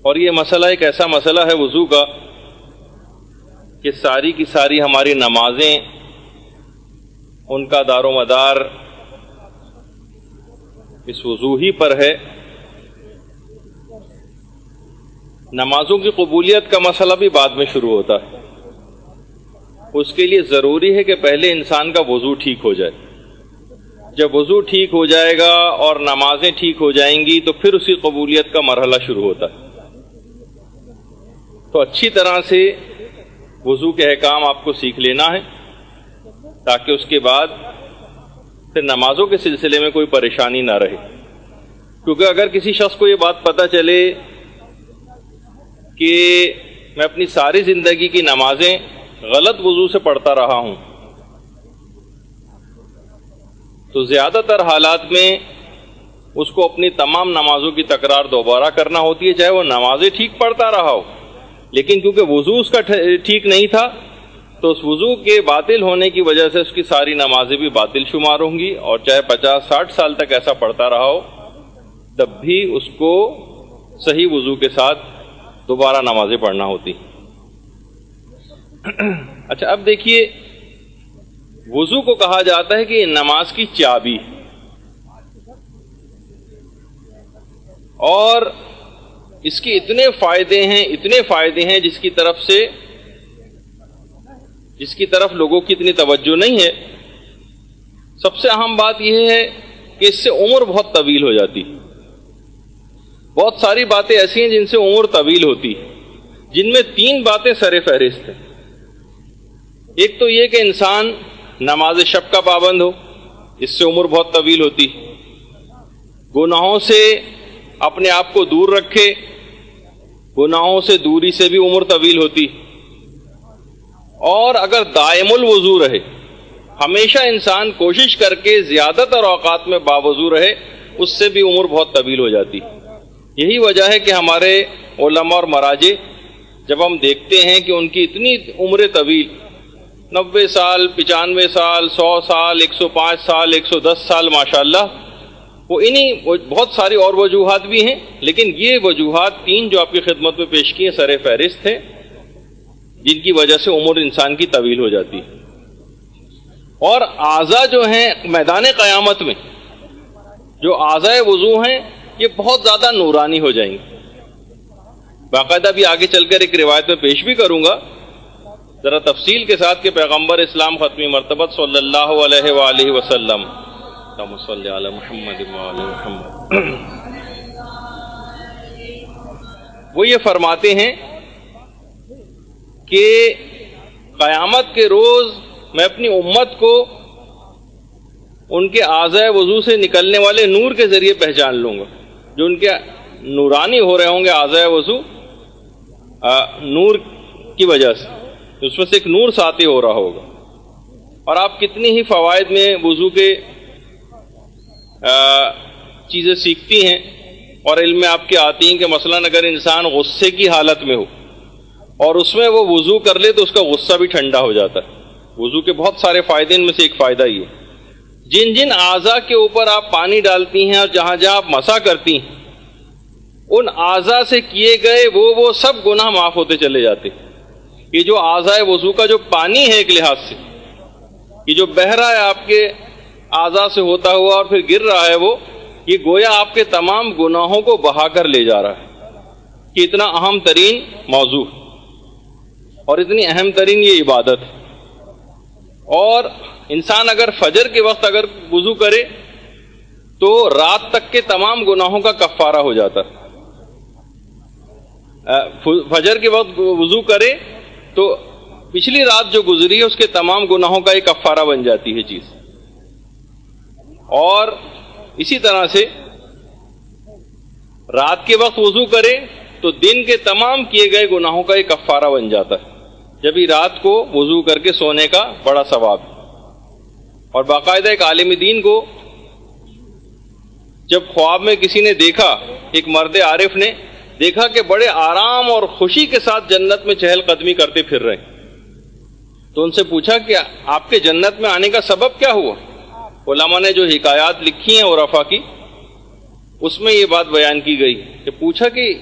اور یہ مسئلہ ایک ایسا مسئلہ ہے وضو کا کہ ساری کی ساری ہماری نمازیں ان کا دار و مدار اس وضو ہی پر ہے. نمازوں کی قبولیت کا مسئلہ بھی بعد میں شروع ہوتا ہے. اس کے لیے ضروری ہے کہ پہلے انسان کا وضو ٹھیک ہو جائے. جب وضو ٹھیک ہو جائے گا اور نمازیں ٹھیک ہو جائیں گی تو پھر اسی قبولیت کا مرحلہ شروع ہوتا ہے. تو اچھی طرح سے وضو کے احکام آپ کو سیکھ لینا ہے تاکہ اس کے بعد پھر نمازوں کے سلسلے میں کوئی پریشانی نہ رہے. کیونکہ اگر کسی شخص کو یہ بات پتہ چلے کہ میں اپنی ساری زندگی کی نمازیں غلط وضو سے پڑھتا رہا ہوں تو زیادہ تر حالات میں اس کو اپنی تمام نمازوں کی تکرار دوبارہ کرنا ہوتی ہے، چاہے وہ نمازیں ٹھیک پڑھتا رہا ہو. لیکن کیونکہ وضو اس کا ٹھیک نہیں تھا تو اس وضو کے باطل ہونے کی وجہ سے اس کی ساری نمازیں بھی باطل شمار ہوں گی، اور چاہے 50-60 سال تک ایسا پڑھتا رہا ہو تب بھی اس کو صحیح وضو کے ساتھ دوبارہ نمازیں پڑھنا ہوتی. اچھا، اب دیکھیے وضو کو کہا جاتا ہے کہ نماز کی چابی، اور اس کی اتنے فائدے ہیں جس کی طرف لوگوں کی اتنی توجہ نہیں ہے. سب سے اہم بات یہ ہے کہ اس سے عمر بہت طویل ہو جاتی. بہت ساری باتیں ایسی ہیں جن سے عمر طویل ہوتی، جن میں 3 باتیں سر فہرست ہیں. ایک تو یہ کہ انسان نماز شب کا پابند ہو، اس سے عمر بہت طویل ہوتی. گناہوں سے اپنے آپ کو دور رکھے، گناہوں سے دوری سے بھی عمر طویل ہوتی. اور اگر دائم الوضو رہے، ہمیشہ انسان کوشش کر کے زیادہ تر اوقات میں باوضو رہے، اس سے بھی عمر بہت طویل ہو جاتی. یہی وجہ ہے کہ ہمارے علماء اور مراجع جب ہم دیکھتے ہیں کہ ان کی اتنی عمر طویل 90 سال 95 سال 100 سال 105 سال 110 سال ماشاءاللہ، وہ بہت ساری اور وجوہات بھی ہیں، لیکن یہ وجوہات 3 جو آپ کی خدمت میں پیش کی ہیں سر فہرست ہیں جن کی وجہ سے عمر انسان کی طویل ہو جاتی ہے. اور اعضاء جو ہیں میدان قیامت میں، جو اعضاء وضو ہیں، یہ بہت زیادہ نورانی ہو جائیں گے. باقاعدہ بھی آگے چل کر ایک روایت میں پیش بھی کروں گا ذرا تفصیل کے ساتھ کہ پیغمبر اسلام ختمی مرتبت صلی اللہ علیہ وآلہ وسلم، اللہم صلی علی محمد وآل محمد، وہ یہ فرماتے ہیں کہ قیامت کے روز میں اپنی امت کو ان کے اعضاء وضو سے نکلنے والے نور کے ذریعے پہچان لوں گا. جو ان کے نورانی ہو رہے ہوں گے اعضاء وضو نور کی وجہ سے، اس میں سے ایک نور ساطع ہو رہا ہوگا. اور آپ کتنی ہی فوائد میں وضو کے چیزیں سیکھتی ہیں اور علم میں آپ کے آتی ہیں کہ مثلاً اگر انسان غصے کی حالت میں ہو اور اس میں وہ وضو کر لے تو اس کا غصہ بھی ٹھنڈا ہو جاتا ہے. وضو کے بہت سارے فائدے، ان میں سے ایک فائدہ یہ ہے جن جن اعضاء کے اوپر آپ پانی ڈالتی ہیں اور جہاں جہاں آپ مسح کرتی ہیں ان اعضاء سے کیے گئے وہ سب گناہ معاف ہوتے چلے جاتے. یہ جو اعضاء وضو کا جو پانی ہے ایک لحاظ سے، یہ جو بہہ رہا ہے آپ کے اعضاء سے ہوتا ہوا اور پھر گر رہا ہے، وہ یہ گویا آپ کے تمام گناہوں کو بہا کر لے جا رہا ہے. کہ اتنا اہم ترین موضوع اور اتنی اہم ترین یہ عبادت ہے. اور انسان اگر فجر کے وقت اگر وضو کرے تو رات تک کے تمام گناہوں کا کفارہ ہو جاتا ہے. فجر کے وقت وضو کرے تو پچھلی رات جو گزری ہے اس کے تمام گناہوں کا ایک کفارہ بن جاتی ہے چیز. اور اسی طرح سے رات کے وقت وضو کرے تو دن کے تمام کیے گئے گناہوں کا ایک کفارہ بن جاتا ہے. جبھی رات کو وضو کر کے سونے کا بڑا ثواب. اور باقاعدہ ایک عالم دین کو جب خواب میں کسی نے دیکھا، ایک مرد عارف نے دیکھا کہ بڑے آرام اور خوشی کے ساتھ جنت میں چہل قدمی کرتے پھر رہے، تو ان سے پوچھا کہ آپ کے جنت میں آنے کا سبب کیا ہوا؟ علماء نے جو حکایات لکھی ہیں عرفا کی، اس میں یہ بات بیان کی گئی کہ پوچھا کہ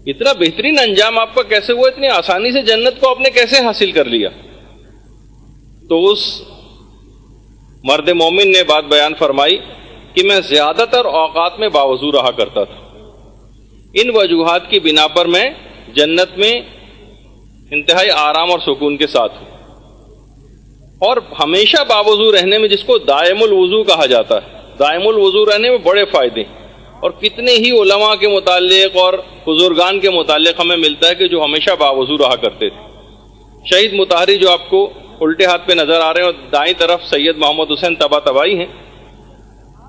اتنا بہترین انجام آپ کا کیسے ہوا؟ اتنی آسانی سے جنت کو آپ نے کیسے حاصل کر لیا؟ تو اس مرد مومن نے بات بیان فرمائی کہ میں زیادہ تر اوقات میں باوضو رہا کرتا تھا، ان وجوہات کی بنا پر میں جنت میں انتہائی آرام اور سکون کے ساتھ ہوں۔ اور ہمیشہ باوضو رہنے میں، جس کو دائم الوضو کہا جاتا ہے، دائم الوضو رہنے میں بڑے فائدے ہیں، اور کتنے ہی علماء کے متعلق اور بزرگان کے متعلق ہمیں ملتا ہے کہ جو ہمیشہ باوضو رہا کرتے تھے۔ شہید مطہری جو آپ کو الٹے ہاتھ پہ نظر آ رہے ہیں اور دائیں طرف سید محمد حسین طباطبائی ہیں،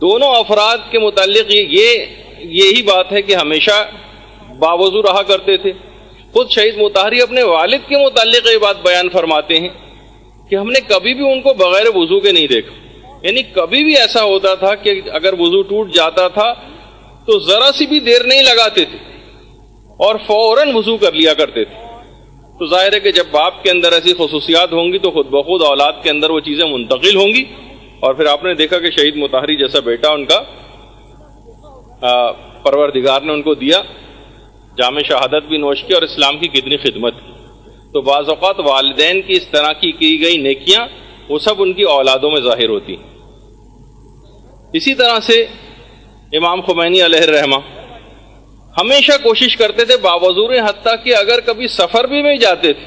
دونوں افراد کے متعلق یہی بات ہے کہ ہمیشہ باوضو رہا کرتے تھے۔ خود شہید مطہری اپنے والد کے متعلق یہ بات بیان فرماتے ہیں کہ ہم نے کبھی بھی ان کو بغیر وضو کے نہیں دیکھا، یعنی کبھی بھی ایسا ہوتا تھا کہ اگر وضو ٹوٹ جاتا تھا تو ذرا سی بھی دیر نہیں لگاتے تھے اور فوراً وضو کر لیا کرتے تھے۔ تو ظاہر ہے کہ جب باپ کے اندر ایسی خصوصیات ہوں گی تو خود بخود اولاد کے اندر وہ چیزیں منتقل ہوں گی، اور پھر آپ نے دیکھا کہ شہید مطہری جیسا بیٹا ان کا پروردگار نے ان کو دیا، جام شہادت بھی نوش کی اور اسلام کی کتنی خدمت کی۔ تو بعض اوقات والدین کی اس طرح کی گئی نیکیاں وہ سب ان کی اولادوں میں ظاہر ہوتی ہیں۔ اسی طرح سے امام خمینی علیہ الرحمہ ہمیشہ کوشش کرتے تھے باوضو رہیں، حتیٰ کہ اگر کبھی سفر بھی میں جاتے تھے،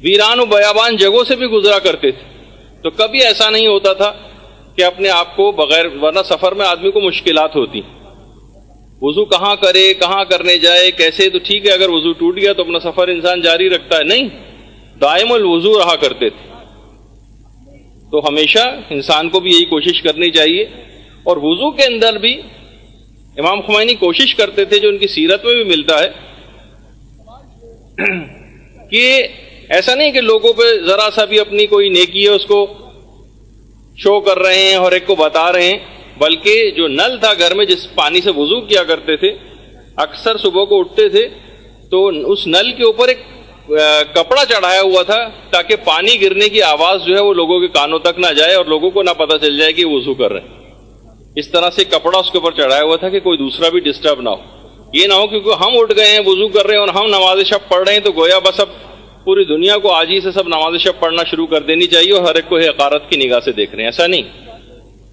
ویران و بیابان جگہوں سے بھی گزرا کرتے تھے، تو کبھی ایسا نہیں ہوتا تھا کہ اپنے آپ کو بغیر، ورنہ سفر میں آدمی کو مشکلات ہوتی، وضو کہاں کرے، کہاں کرنے جائے، کیسے، تو ٹھیک ہے اگر وضو ٹوٹ گیا تو اپنا سفر انسان جاری رکھتا ہے، نہیں، دائم الوضو رہا کرتے تھے۔ تو ہمیشہ انسان کو بھی یہی کوشش کرنی چاہیے، اور وضو کے اندر بھی امام خمینی کوشش کرتے تھے، جو ان کی سیرت میں بھی ملتا ہے، کہ ایسا نہیں کہ لوگوں پہ ذرا سا بھی اپنی کوئی نیکی ہے اس کو شو کر رہے ہیں اور ایک کو بتا رہے ہیں، بلکہ جو نل تھا گھر میں جس پانی سے وضو کیا کرتے تھے، اکثر صبح کو اٹھتے تھے تو اس نل کے اوپر ایک کپڑا چڑھایا ہوا تھا تاکہ پانی گرنے کی آواز جو ہے وہ لوگوں کے کانوں تک نہ جائے اور لوگوں کو نہ پتہ چل جائے کہ وضو کر رہے ہیں۔ اس طرح سے کپڑا اس کے اوپر چڑھایا ہوا تھا کہ کوئی دوسرا بھی ڈسٹرب نہ ہو، یہ نہ ہو کیونکہ ہم اٹھ گئے ہیں، وضو کر رہے ہیں اور ہم نماز شب پڑھ رہے ہیں تو گویا بس اب پوری دنیا کو آج ہی سے سب نماز شب پڑھنا شروع کر دینی چاہیے اور ہر ایک کو حقارت کی نگاہ سے دیکھ رہے ہیں، ایسا نہیں۔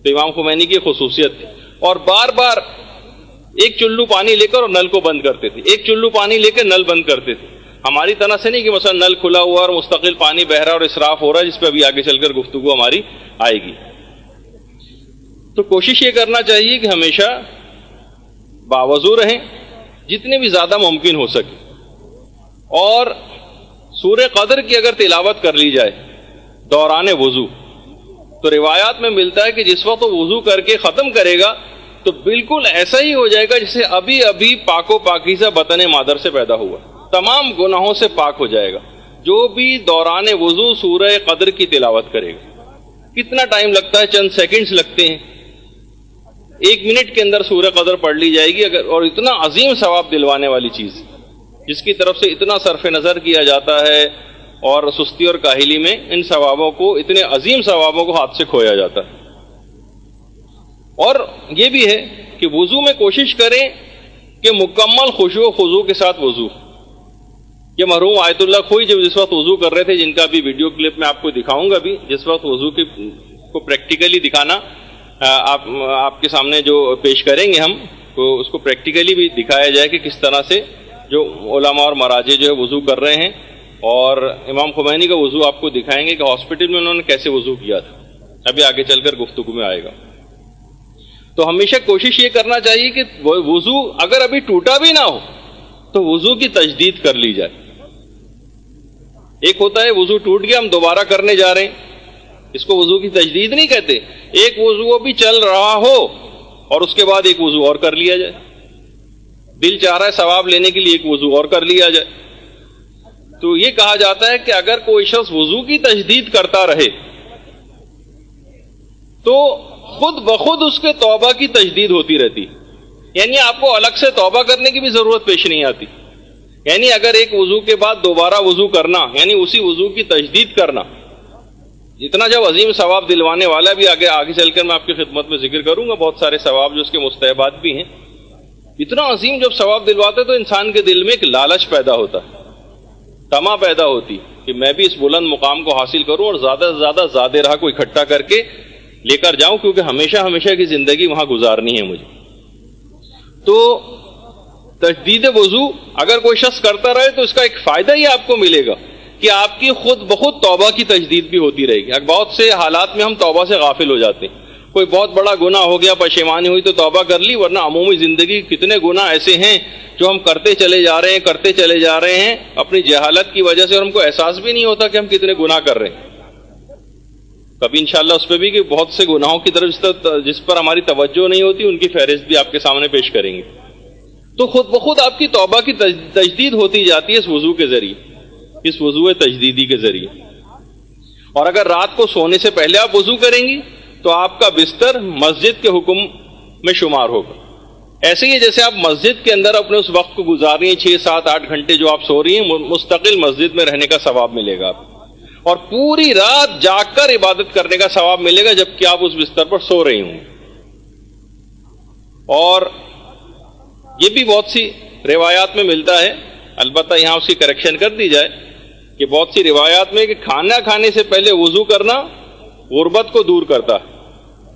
تو امام خمینی کی خصوصیت تھی، اور بار بار ایک چلو پانی لے کر اور نل کو بند کرتے تھے، ایک چلو پانی لے کے نل بند کرتے تھے۔ ہماری طرح سے نہیں کہ مثلا نل کھلا ہوا اور مستقل پانی بہ رہا اور اسراف ہو رہا ہے، جس پہ ابھی آگے چل کر گفتگو ہماری آئے گی۔ تو کوشش یہ کرنا چاہیے کہ ہمیشہ باوضو رہیں جتنے بھی زیادہ ممکن ہو سکے، اور سورہ قدر کی اگر تلاوت کر لی جائے دوران وضو تو روایات میں ملتا ہے کہ جس وقت وہ وضو کر کے ختم کرے گا تو بالکل ایسا ہی ہو جائے گا جسے ابھی ابھی پاک و پاکیزہ بطن مادر سے پیدا ہوا، تمام گناہوں سے پاک ہو جائے گا جو بھی دوران وضو سورہ قدر کی تلاوت کرے گا۔ کتنا ٹائم لگتا ہے؟ چند سیکنڈز لگتے ہیں، 1 منٹ کے اندر سورہ قدر پڑھ لی جائے گی، اگر، اور اتنا عظیم ثواب دلوانے والی چیز جس کی طرف سے اتنا صرف نظر کیا جاتا ہے، اور سستی اور کاہلی میں ان ثوابوں کو، اتنے عظیم ثوابوں کو ہاتھ سے کھویا جاتا ہے۔ اور یہ بھی ہے کہ وضو میں کوشش کریں کہ مکمل خشوع و خضوع کے ساتھ وضو۔ یہ مرحوم آیت اللہ خوئی جس وقت وضو کر رہے تھے، جن کا بھی ویڈیو کلپ میں آپ کو دکھاؤں گا بھی، جس وقت وضو کو پریکٹیکلی دکھانا آپ کے سامنے جو پیش کریں گے ہم، تو اس کو پریکٹیکلی بھی دکھایا جائے کہ کس طرح سے جو علماء اور مراجع جو ہے وضو کر رہے ہیں، اور امام خمینی کا وضو آپ کو دکھائیں گے کہ ہاسپٹل میں انہوں نے کیسے وضو کیا تھا، ابھی آگے چل کر گفتگو میں آئے گا۔ تو ہمیشہ کوشش یہ کرنا چاہیے کہ وضو اگر ابھی ٹوٹا بھی نہ ہو تو وضو کی تجدید کر لی جائے۔ ایک ہوتا ہے وضو ٹوٹ گیا ہم دوبارہ کرنے جا رہے ہیں، اس کو وضو کی تجدید نہیں کہتے۔ ایک وضو ابھی چل رہا ہو اور اس کے بعد ایک وضو اور کر لیا جائے، دل چاہ رہا ہے ثواب لینے کے لیے ایک وضو اور کر لیا جائے۔ تو یہ کہا جاتا ہے کہ اگر کوئی شخص وضو کی تجدید کرتا رہے تو خود بخود اس کے توبہ کی تجدید ہوتی رہتی، یعنی آپ کو الگ سے توبہ کرنے کی بھی ضرورت پیش نہیں آتی۔ یعنی اگر ایک وضو کے بعد دوبارہ وضو کرنا، یعنی اسی وضو کی تجدید کرنا، اتنا جب عظیم ثواب دلوانے والا بھی آگے چل کر میں آپ کی خدمت میں ذکر کروں گا، بہت سارے ثواب جو اس کے مستحبات بھی ہیں، اتنا عظیم جب ثواب دلواتے تو انسان کے دل میں ایک لالچ پیدا ہوتا ہے، تما پیدا ہوتی کہ میں بھی اس بلند مقام کو حاصل کروں اور زیادہ سے زیادہ زیادہ راہ کو اکٹھا کر کے لے کر جاؤں، کیونکہ ہمیشہ ہمیشہ کی زندگی وہاں گزارنی ہے مجھے۔ تو تجدید وضو اگر کوئی شخص کرتا رہے تو اس کا ایک فائدہ یہ آپ کو ملے گا کہ آپ کی خود بخود توبہ کی تجدید بھی ہوتی رہے گی۔ بہت سے حالات میں ہم توبہ سے غافل ہو جاتے ہیں، کوئی بہت بڑا گناہ ہو گیا، پشیمانی ہوئی تو توبہ کر لی، ورنہ عمومی زندگی کتنے گناہ ایسے ہیں جو ہم کرتے چلے جا رہے ہیں اپنی جہالت کی وجہ سے، اور ہم کو احساس بھی نہیں ہوتا کہ ہم کتنے گناہ کر رہے ہیں۔ کبھی انشاءاللہ اس پہ بھی کہ بہت سے گناہوں کی طرف جس پر ہماری توجہ نہیں ہوتی، ان کی فہرست بھی آپ کے سامنے پیش کریں گے۔ تو خود بخود آپ کی توبہ کی تجدید ہوتی جاتی ہے اس وضو کے ذریعے، اس وضو تجدیدی کے ذریعے۔ اور اگر رات کو سونے سے پہلے آپ وضو کریں گی تو آپ کا بستر مسجد کے حکم میں شمار ہوگا۔ ایسے ہی جیسے آپ مسجد کے اندر اپنے اس وقت کو گزار رہی ہیں، 6 7 8 گھنٹے جو آپ سو رہی ہیں، مستقل مسجد میں رہنے کا ثواب ملے گا آپ، اور پوری رات جاگ کر عبادت کرنے کا ثواب ملے گا جبکہ آپ اس بستر پر سو رہی ہوں۔ اور یہ بھی بہت سی روایات میں ملتا ہے، البتہ یہاں اس کی کریکشن کر دی جائے کہ بہت سی روایات میں کہ کھانا کھانے سے پہلے وضو کرنا غربت کو دور کرتا ہے۔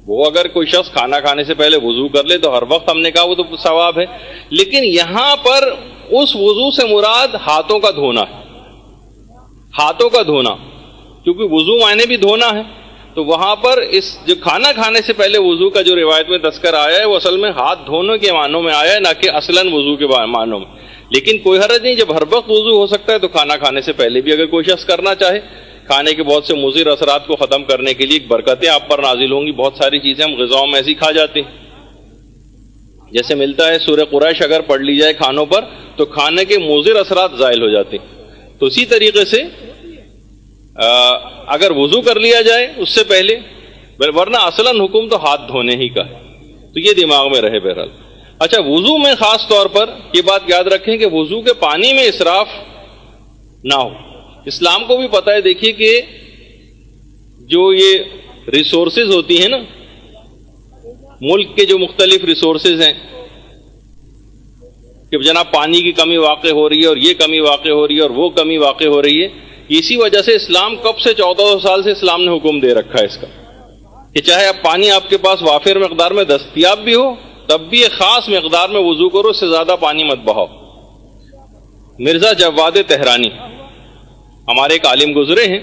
وہ اگر کوئی شخص کھانا کھانے سے پہلے وضو کر لے تو ہر وقت ہم نے کہا وہ تو ثواب ہے، لیکن یہاں پر اس وضو سے مراد ہاتھوں کا دھونا ہے، ہاتھوں کا دھونا، کیونکہ وضو معنی بھی دھونا ہے۔ تو وہاں پر اس جو کھانا کھانے سے پہلے وضو کا جو روایت میں تذکر آیا ہے وہ اصل میں ہاتھ دھونے کے معنوں میں آیا ہے، نہ کہ اصلاً وضو کے معنوں میں۔ لیکن کوئی حرج نہیں، جب ہر وقت وضو ہو سکتا ہے تو کھانا کھانے سے پہلے بھی اگر کوئی شخص کرنا چاہے، کھانے کے بہت سے مضر اثرات کو ختم کرنے کے لیے برکتیں آپ پر نازل ہوں گی۔ بہت ساری چیزیں ہم غذاؤں میں ایسی کھا جاتے ہیں، جیسے ملتا ہے سورہ قریش اگر پڑھ لی جائے کھانوں پر تو کھانے کے مضر اثرات زائل ہو جاتے ہیں۔ تو اسی طریقے سے اگر وضو کر لیا جائے اس سے پہلے، ورنہ اصلاً حکم تو ہاتھ دھونے ہی کا ہے، تو یہ دماغ میں رہے بہرحال۔ اچھا، وضو میں خاص طور پر یہ بات یاد رکھیں کہ وضو کے پانی میں اسراف نہ ہو۔ اسلام کو بھی پتہ ہے، دیکھیے کہ جو یہ ریسورسز ہوتی ہیں نا، ملک کے جو مختلف ریسورسز ہیں کہ جناب پانی کی کمی واقع ہو رہی ہے اور یہ کمی واقع ہو رہی ہے اور وہ کمی واقع ہو رہی ہے، اسی وجہ سے اسلام کب سے 1400 سال سے اسلام نے حکم دے رکھا ہے اس کا کہ چاہے اب پانی آپ کے پاس وافر مقدار میں دستیاب بھی ہو تب بھی ایک خاص مقدار میں وضو کرو، اس سے زیادہ پانی مت بہاؤ۔ مرزا جواد تہرانی ہمارے ایک عالم گزرے ہیں،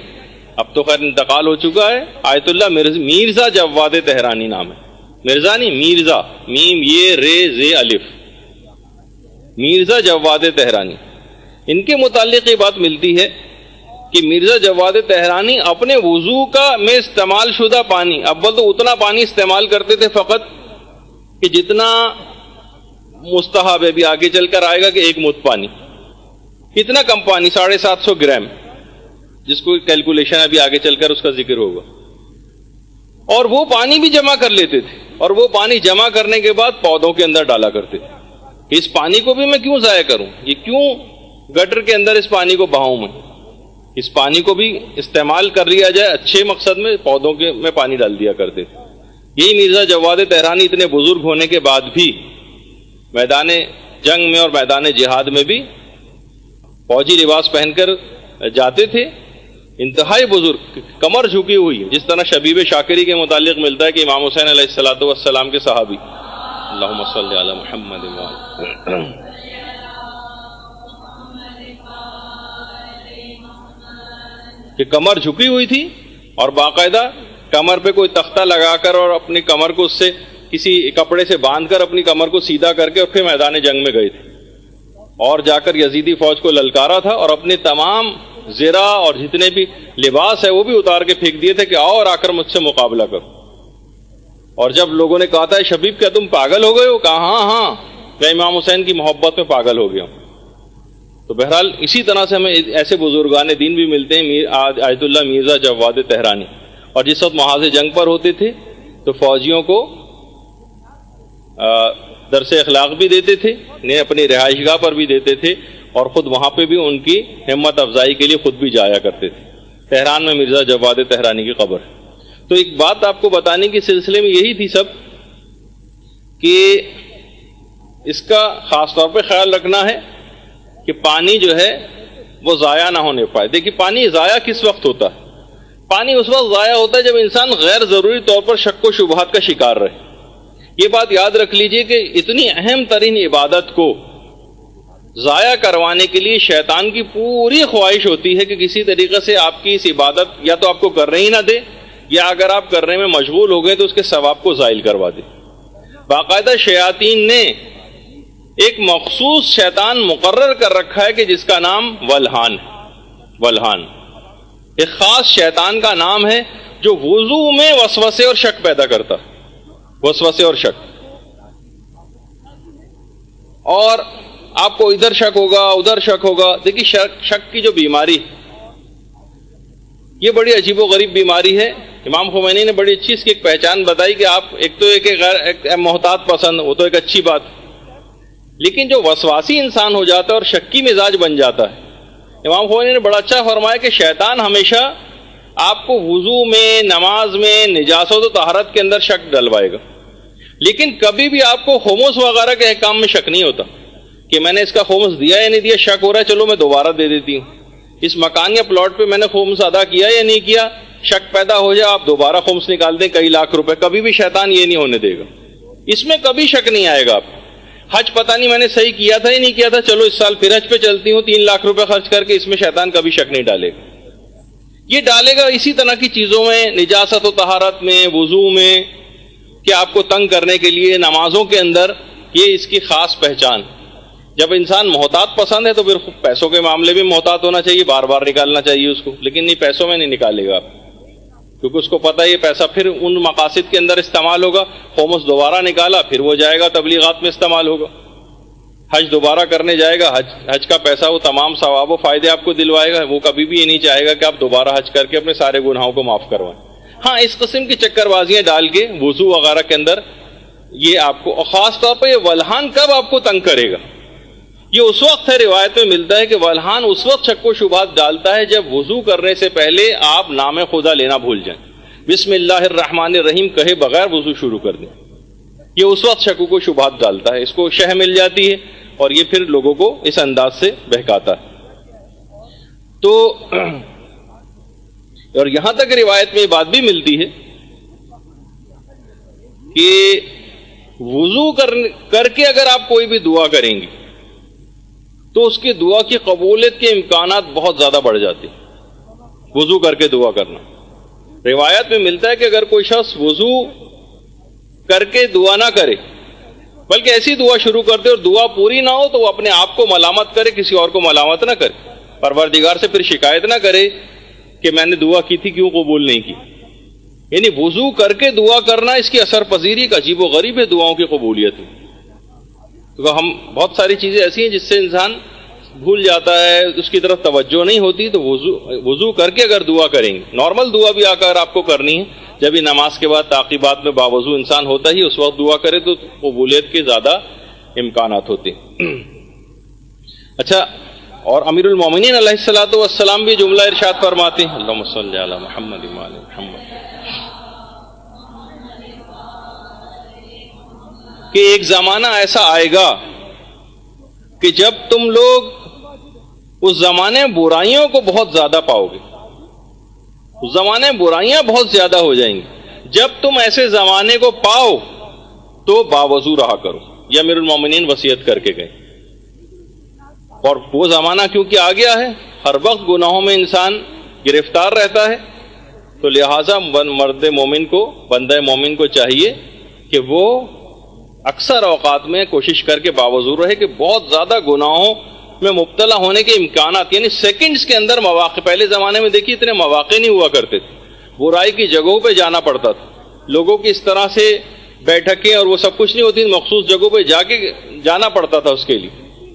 اب تو خیر انتقال ہو چکا ہے، آیت اللہ میرزا جواد تہرانی نام ہے، مرزا نہیں میرزا، میم یہ رے زے الف، میرزا جواد تہرانی۔ ان کے متعلق یہ بات ملتی ہے کہ مرزا جواد تہرانی اپنے وضو کا میں استعمال شدہ پانی، اول تو اتنا پانی استعمال کرتے تھے فقط کہ جتنا مستحب ہے، بھی آگے چل کر آئے گا کہ 1 مد پانی، کتنا کم پانی 750 گرام، جس کو کیلکولیشن ابھی آگے چل کر اس کا ذکر ہوگا۔ اور وہ پانی بھی جمع کر لیتے تھے، اور وہ پانی جمع کرنے کے بعد پودوں کے اندر ڈالا کرتے تھے۔ اس پانی کو بھی میں کیوں ضائع کروں، یہ کیوں گٹر کے اندر اس پانی کو بہاؤں میں، اس پانی کو بھی استعمال کر لیا جائے اچھے مقصد میں، پودوں کے میں پانی ڈال دیا کرتے تھے۔ یہی مرزا جواد تہرانی اتنے بزرگ ہونے کے بعد بھی میدان جنگ میں اور میدان جہاد میں بھی فوجی لباس پہن کر جاتے تھے، انتہائی بزرگ، کمر جھکی ہوئی، جس طرح شبیب شاکری کے متعلق ملتا ہے کہ امام حسین علیہ الصلوۃ والسلام کے صحابی، اللہم صلی علی محمد کہ کمر جھکی ہوئی تھی اور باقاعدہ کمر پہ کوئی تختہ لگا کر اور اپنی کمر کو اس سے کسی کپڑے سے باندھ کر اپنی کمر کو سیدھا کر کے پھر میدان جنگ میں گئے تھے، اور جا کر یزیدی فوج کو للکارا تھا، اور اپنے تمام زرہ اور جتنے بھی لباس ہے وہ بھی اتار کے پھینک دیے تھے کہ آؤ اور آ کر مجھ سے مقابلہ کرو۔ اور جب لوگوں نے کہا تھا شبیب کیا تم پاگل ہو گئے ہو، کہا ہاں ہاں میں امام حسین کی محبت میں پاگل ہو گیا ہوں۔ تو بہرحال اسی طرح سے ہمیں ایسے بزرگان دین بھی ملتے ہیں، آیت اللہ مرزا جواد تہرانی، اور جس وقت محاذ جنگ پر ہوتے تھے تو فوجیوں کو درس اخلاق بھی دیتے تھے، انہیں اپنی رہائش گاہ پر بھی دیتے تھے، اور خود وہاں پہ بھی ان کی ہمت افزائی کے لیے خود بھی جایا کرتے تھے۔ تہران میں مرزا جواد تہرانی کی قبر ہے۔ تو ایک بات آپ کو بتانے کے سلسلے میں یہی تھی سب کہ اس کا خاص طور پہ خیال رکھنا ہے کہ پانی جو ہے وہ ضائع نہ ہونے پائے. دیکھیے پانی ضائع کس وقت ہوتا ہے؟ پانی اس وقت ضائع ہوتا ہے جب انسان غیر ضروری طور پر شک و شبہات کا شکار رہے. یہ بات یاد رکھ لیجئے کہ اتنی اہم ترین عبادت کو ضائع کروانے کے لیے شیطان کی پوری خواہش ہوتی ہے کہ کسی طریقے سے آپ کی اس عبادت یا تو آپ کو کرنے ہی نہ دے، یا اگر آپ کرنے میں مشغول ہو گئے تو اس کے ثواب کو زائل کروا دے. باقاعدہ شیاطین نے ایک مخصوص شیطان مقرر کر رکھا ہے کہ جس کا نام ولہان ہے. ولہان ایک خاص شیطان کا نام ہے جو وضو میں وسوسے اور شک پیدا کرتا. وسوسے اور شک، اور آپ کو ادھر شک ہوگا ادھر شک ہوگا. دیکھیے شک کی جو بیماری، یہ بڑی عجیب و غریب بیماری ہے. امام خمینی نے بڑی اچھی اس کی ایک پہچان بتائی کہ آپ ایک تو ایک محتاط پسند، وہ تو ایک اچھی بات، لیکن جو وسواسی انسان ہو جاتا ہے اور شکی مزاج بن جاتا ہے، امام خمینی نے بڑا اچھا فرمایا کہ شیطان ہمیشہ آپ کو وضو میں، نماز میں، نجاست و طہارت کے اندر شک ڈلوائے گا، لیکن کبھی بھی آپ کو خمس وغیرہ کے احکام میں شک نہیں ہوتا کہ میں نے اس کا خمس دیا یا نہیں دیا. شک ہو رہا ہے چلو میں دوبارہ دے دیتی ہوں. اس مکان یا پلاٹ پہ میں نے خمس ادا کیا یا نہیں کیا، شک پیدا ہو جائے آپ دوبارہ خمس نکال دیں کئی لاکھ روپے. کبھی بھی شیطان یہ نہیں ہونے دے گا، اس میں کبھی شک نہیں آئے گا. آپ حج پتہ نہیں میں نے صحیح کیا تھا یا نہیں کیا تھا، چلو اس سال پھر حج پہ چلتی ہوں 3 لاکھ روپے خرچ کر کے، اس میں شیطان کبھی شک نہیں ڈالے گا. یہ ڈالے گا اسی طرح کی چیزوں میں، نجاست و طہارت میں، وضو میں، کہ آپ کو تنگ کرنے کے لیے، نمازوں کے اندر. یہ اس کی خاص پہچان. جب انسان محتاط پسند ہے تو پھر پیسوں کے معاملے میں محتاط ہونا چاہیے، بار بار نکالنا چاہیے اس کو، لیکن نہیں، پیسوں میں نہیں نکالے گا آپ، کیونکہ اس کو پتہ ہے یہ پیسہ پھر ان مقاصد کے اندر استعمال ہوگا. خمس دوبارہ نکالا پھر وہ جائے گا تبلیغات میں استعمال ہوگا. حج دوبارہ کرنے جائے گا، حج کا پیسہ وہ تمام ثواب و فائدے آپ کو دلوائے گا. وہ کبھی بھی یہ نہیں چاہے گا کہ آپ دوبارہ حج کر کے اپنے سارے گناہوں کو معاف کروائیں. ہاں اس قسم کی چکر بازیاں ڈال کے وضو وغیرہ کے اندر یہ آپ کو، اور خاص طور پر یہ ولہان کب آپ کو تنگ کرے گا، یہ اس وقت ہے، روایت میں ملتا ہے کہ ولہان اس وقت شک و شبہات ڈالتا ہے جب وضو کرنے سے پہلے آپ نام خدا لینا بھول جائیں، بسم اللہ الرحمن الرحیم کہے بغیر وضو شروع کر دیں. یہ اس وقت شک و شبہات ڈالتا ہے، اس کو شہ مل جاتی ہے اور یہ پھر لوگوں کو اس انداز سے بہکاتا ہے. تو اور یہاں تک روایت میں یہ بات بھی ملتی ہے کہ وضو کر کے اگر آپ کوئی بھی دعا کریں گے تو اس کی دعا کی قبولیت کے امکانات بہت زیادہ بڑھ جاتے ہیں. وضو کر کے دعا کرنا، روایت میں ملتا ہے کہ اگر کوئی شخص وضو کر کے دعا نہ کرے بلکہ ایسی دعا شروع کر دے اور دعا پوری نہ ہو تو وہ اپنے آپ کو ملامت کرے، کسی اور کو ملامت نہ کرے، پروردگار سے پھر شکایت نہ کرے کہ میں نے دعا کی تھی کیوں قبول نہیں کی. یعنی وضو کر کے دعا کرنا، اس کی اثر پذیری ایک عجیب و غریب ہے دعاؤں کی قبولیت میں. تو ہم بہت ساری چیزیں ایسی ہیں جس سے انسان بھول جاتا ہے، اس کی طرف توجہ نہیں ہوتی. تو وضو کر کے اگر دعا کریں گے، نارمل دعا بھی اگر آپ کو کرنی ہے، جب بھی نماز کے بعد تعقیبات میں باوضو انسان ہوتا ہی اس وقت دعا کرے تو قبولیت کے زیادہ امکانات ہوتے ہیں. اچھا، اور امیر المومنین علیہ الصلوۃ والسلام بھی جملہ ارشاد فرماتے ہیں، اللہم صلی علی محمد وعلی محمد، کہ ایک زمانہ ایسا آئے گا کہ جب تم لوگ اس زمانے میں برائیوں کو بہت زیادہ پاؤ گے. اس زمانے میں برائیاں بہت زیادہ ہو جائیں گی. جب تم ایسے زمانے کو پاؤ تو باوضو رہا کرو. یہ امیر المومنین وصیت کر کے گئے. اور وہ زمانہ کیونکہ آ گیا ہے، ہر وقت گناہوں میں انسان گرفتار رہتا ہے، تو لہٰذا مرد مومن کو، بندہ مومن کو چاہیے کہ وہ اکثر اوقات میں کوشش کر کے باوضو رہے کہ بہت زیادہ گناہوں میں مبتلا ہونے کے امکانات، یعنی سیکنڈز کے اندر مواقع. پہلے زمانے میں دیکھیے اتنے مواقع نہیں ہوا کرتے تھے، برائی کی جگہوں پہ جانا پڑتا تھا. لوگوں کی اس طرح سے بیٹھکیں اور وہ سب کچھ نہیں ہوتی، مخصوص جگہوں پہ جا کے جانا پڑتا تھا اس کے لیے.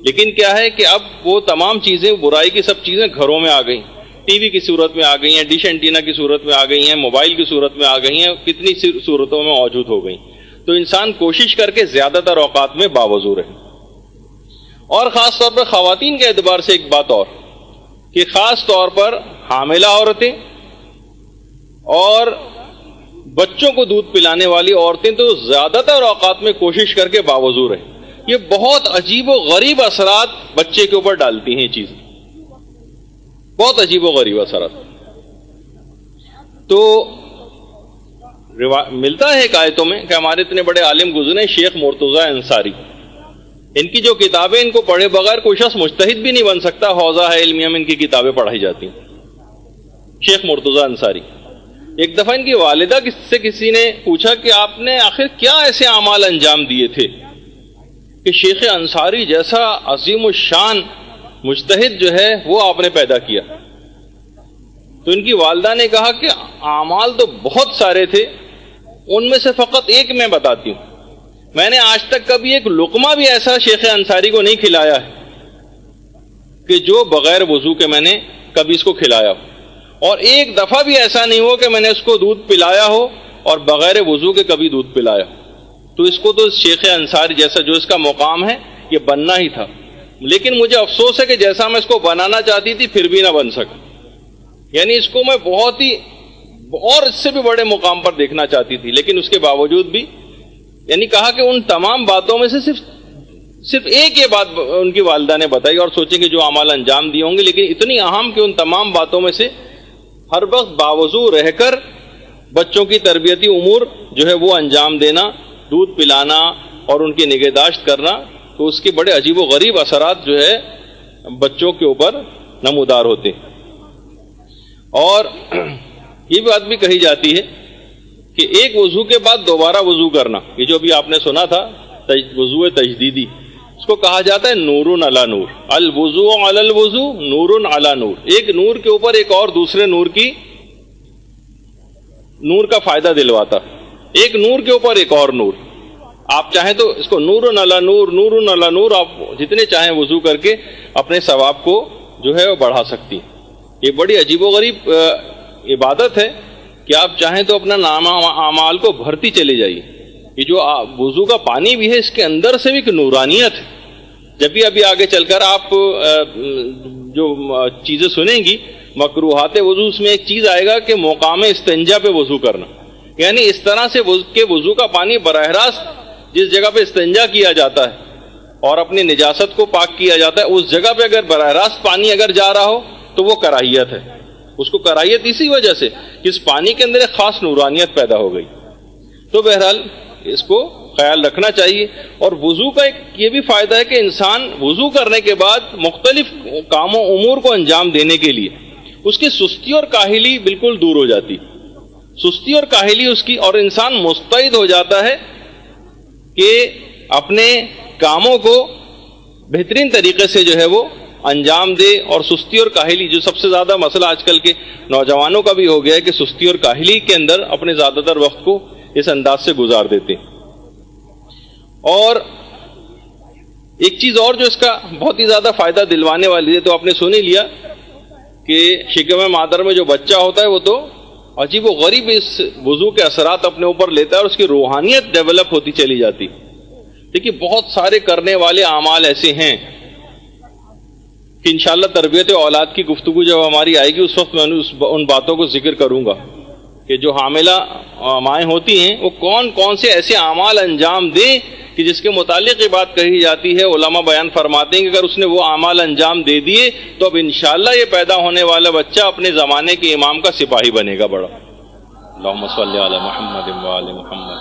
لیکن کیا ہے کہ اب وہ تمام چیزیں، برائی کی سب چیزیں گھروں میں آ گئیں، ٹی وی کی صورت میں آ گئی ہیں، ڈش اینٹینا کی صورت میں آ گئی ہیں، موبائل کی صورت میں آ گئی ہیں، کتنی صورتوں میں موجود ہو گئیں. تو انسان کوشش کر کے زیادہ تر اوقات میں باوضو رہے. اور خاص طور پر خواتین کے اعتبار سے ایک بات اور، کہ خاص طور پر حاملہ عورتیں اور بچوں کو دودھ پلانے والی عورتیں تو زیادہ تر اوقات میں کوشش کر کے باوضو رہیں. یہ بہت عجیب و غریب اثرات بچے کے اوپر ڈالتی ہیں یہ چیزیں، بہت عجیب و غریب اثرات. تو ملتا ہے ایک آیتوں میں کہ ہمارے اتنے بڑے عالم گزرے شیخ مرتضیٰ انصاری، ان کی جو کتابیں ان کو پڑھے بغیر کوئی شخص مجتہد بھی نہیں بن سکتا. حوزہ ہے علمیہ میں ان کی کتابیں پڑھائی جاتی ہیں. شیخ مرتضیٰ انصاری، ایک دفعہ ان کی والدہ سے کسی نے پوچھا کہ آپ نے آخر کیا ایسے اعمال انجام دیے تھے کہ شیخ انصاری جیسا عظیم الشان مجتہد جو ہے وہ آپ نے پیدا کیا؟ تو ان کی والدہ نے کہا کہ اعمال تو بہت سارے تھے، ان میں سے فقط ایک میں بتاتی ہوں. میں نے آج تک کبھی ایک لقمہ بھی ایسا شیخ انصاری کو نہیں کھلایا ہے کہ جو بغیر وضو کے میں نے کبھی اس کو کھلایا ہو، اور ایک دفعہ بھی ایسا نہیں ہو کہ میں نے اس کو دودھ پلایا ہو اور بغیر وضو کے کبھی دودھ پلایا. تو اس کو تو شیخ انصاری جیسا جو اس کا مقام ہے یہ بننا ہی تھا. لیکن مجھے افسوس ہے کہ جیسا میں اس کو بنانا چاہتی تھی پھر بھی نہ بن سکا. یعنی اس کو میں بہت ہی اور اس سے بھی بڑے مقام پر دیکھنا چاہتی تھی، لیکن اس کے باوجود بھی یعنی کہا کہ ان تمام باتوں میں سے صرف ایک یہ بات ان کی والدہ نے بتائی، اور سوچیں کہ جو اعمال انجام دیے ہوں گے، لیکن اتنی اہم کہ ان تمام باتوں میں سے ہر وقت باوضو رہ کر بچوں کی تربیتی امور جو ہے وہ انجام دینا، دودھ پلانا اور ان کی نگہداشت کرنا، تو اس کے بڑے عجیب و غریب اثرات جو ہے بچوں کے اوپر نمودار ہوتے ہیں. اور یہ بات بھی کہی جاتی ہے کہ ایک وضو کے بعد دوبارہ وضو کرنا، یہ جو ابھی آپ نے سنا تھا وضو تجدیدی، اس کو کہا جاتا ہے نور علی نور. الوضو علی الوضو نور علی نور. ایک نور کے اوپر ایک اور دوسرے نور کا فائدہ دلواتا، ایک نور کے اوپر ایک اور نور. آپ چاہیں تو اس کو نور علی نور، نور علی نور، آپ جتنے چاہیں وضو کر کے اپنے ثواب کو جو ہے وہ بڑھا سکتی. یہ بڑی عجیب و غریب عبادت ہے کہ آپ چاہیں تو اپنا نام اعمال کو بھرتی چلی جائیے. یہ جو وضو کا پانی بھی ہے اس کے اندر سے بھی ایک نورانیت ہے. جب بھی ابھی آگے چل کر آپ جو چیزیں سنیں گی مکروہات وضو، اس میں ایک چیز آئے گا کہ مقام استنجا پہ وضو کرنا، یعنی اس طرح سے کہ وضو کا پانی براہ راست جس جگہ پہ استنجا کیا جاتا ہے اور اپنی نجاست کو پاک کیا جاتا ہے اس جگہ پہ اگر براہ راست پانی اگر جا رہا ہو تو وہ کراہیت ہے. اس کو کراہیت اسی وجہ سے کہ اس پانی کے اندر ایک خاص نورانیت پیدا ہو گئی. تو بہرحال اس کو خیال رکھنا چاہیے. اور وضو کا ایک یہ بھی فائدہ ہے کہ انسان وضو کرنے کے بعد مختلف کاموں امور کو انجام دینے کے لیے اس کی سستی اور کاہلی بالکل دور ہو جاتی، سستی اور کاہلی اس کی، اور انسان مستعد ہو جاتا ہے کہ اپنے کاموں کو بہترین طریقے سے جو ہے وہ انجام دے. اور سستی اور کاہلی جو سب سے زیادہ مسئلہ آج کل کے نوجوانوں کا بھی ہو گیا ہے کہ سستی اور کاہلی کے اندر اپنے زیادہ تر وقت کو اس انداز سے گزار دیتے. اور ایک چیز اور جو اس کا بہت ہی زیادہ فائدہ دلوانے والی ہے، تو آپ نے سن ہی لیا کہ شکم مادر میں جو بچہ ہوتا ہے وہ تو عجیب و غریب اس وضو کے اثرات اپنے اوپر لیتا ہے اور اس کی روحانیت ڈیولپ ہوتی چلی جاتی. دیکھیے بہت سارے کرنے والے اعمال ایسے ہیں کہ انشاءاللہ تربیت اولاد کی گفتگو جب ہماری آئے گی اس وقت میں ان باتوں کو ذکر کروں گا کہ جو حاملہ مائیں ہوتی ہیں وہ کون کون سے ایسے اعمال انجام دیں کہ جس کے متعلق یہ بات کہی جاتی ہے. علماء بیان فرماتے ہیں کہ اگر اس نے وہ اعمال انجام دے دیے تو اب انشاءاللہ یہ پیدا ہونے والا بچہ اپنے زمانے کے امام کا سپاہی بنے گا بڑا. اللہم صلی علی محمد و آل محمد.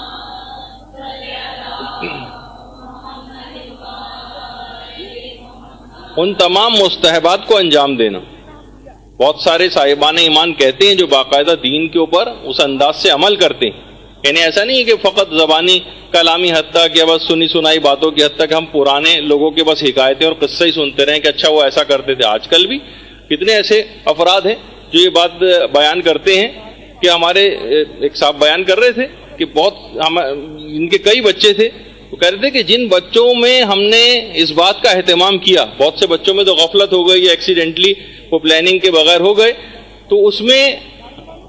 ان تمام مستحبات کو انجام دینا. بہت سارے صاحبان ایمان کہتے ہیں جو باقاعدہ دین کے اوپر اس انداز سے عمل کرتے ہیں، یعنی ایسا نہیں ہے کہ فقط زبانی کلامی حد تک یا بس سنی سنائی باتوں کی حد تک ہم پرانے لوگوں کے بس حکایتیں اور قصے ہی سنتے رہیں کہ اچھا وہ ایسا کرتے تھے. آج کل بھی کتنے ایسے افراد ہیں جو یہ بات بیان کرتے ہیں کہ ہمارے ایک صاحب بیان کر رہے تھے کہ ان کے کئی بچے تھے، وہ کہہ رہے تھے کہ جن بچوں میں ہم نے اس بات کا اہتمام کیا، بہت سے بچوں میں تو غفلت ہو گئی یا ایکسیڈنٹلی وہ پلاننگ کے بغیر ہو گئے، تو اس میں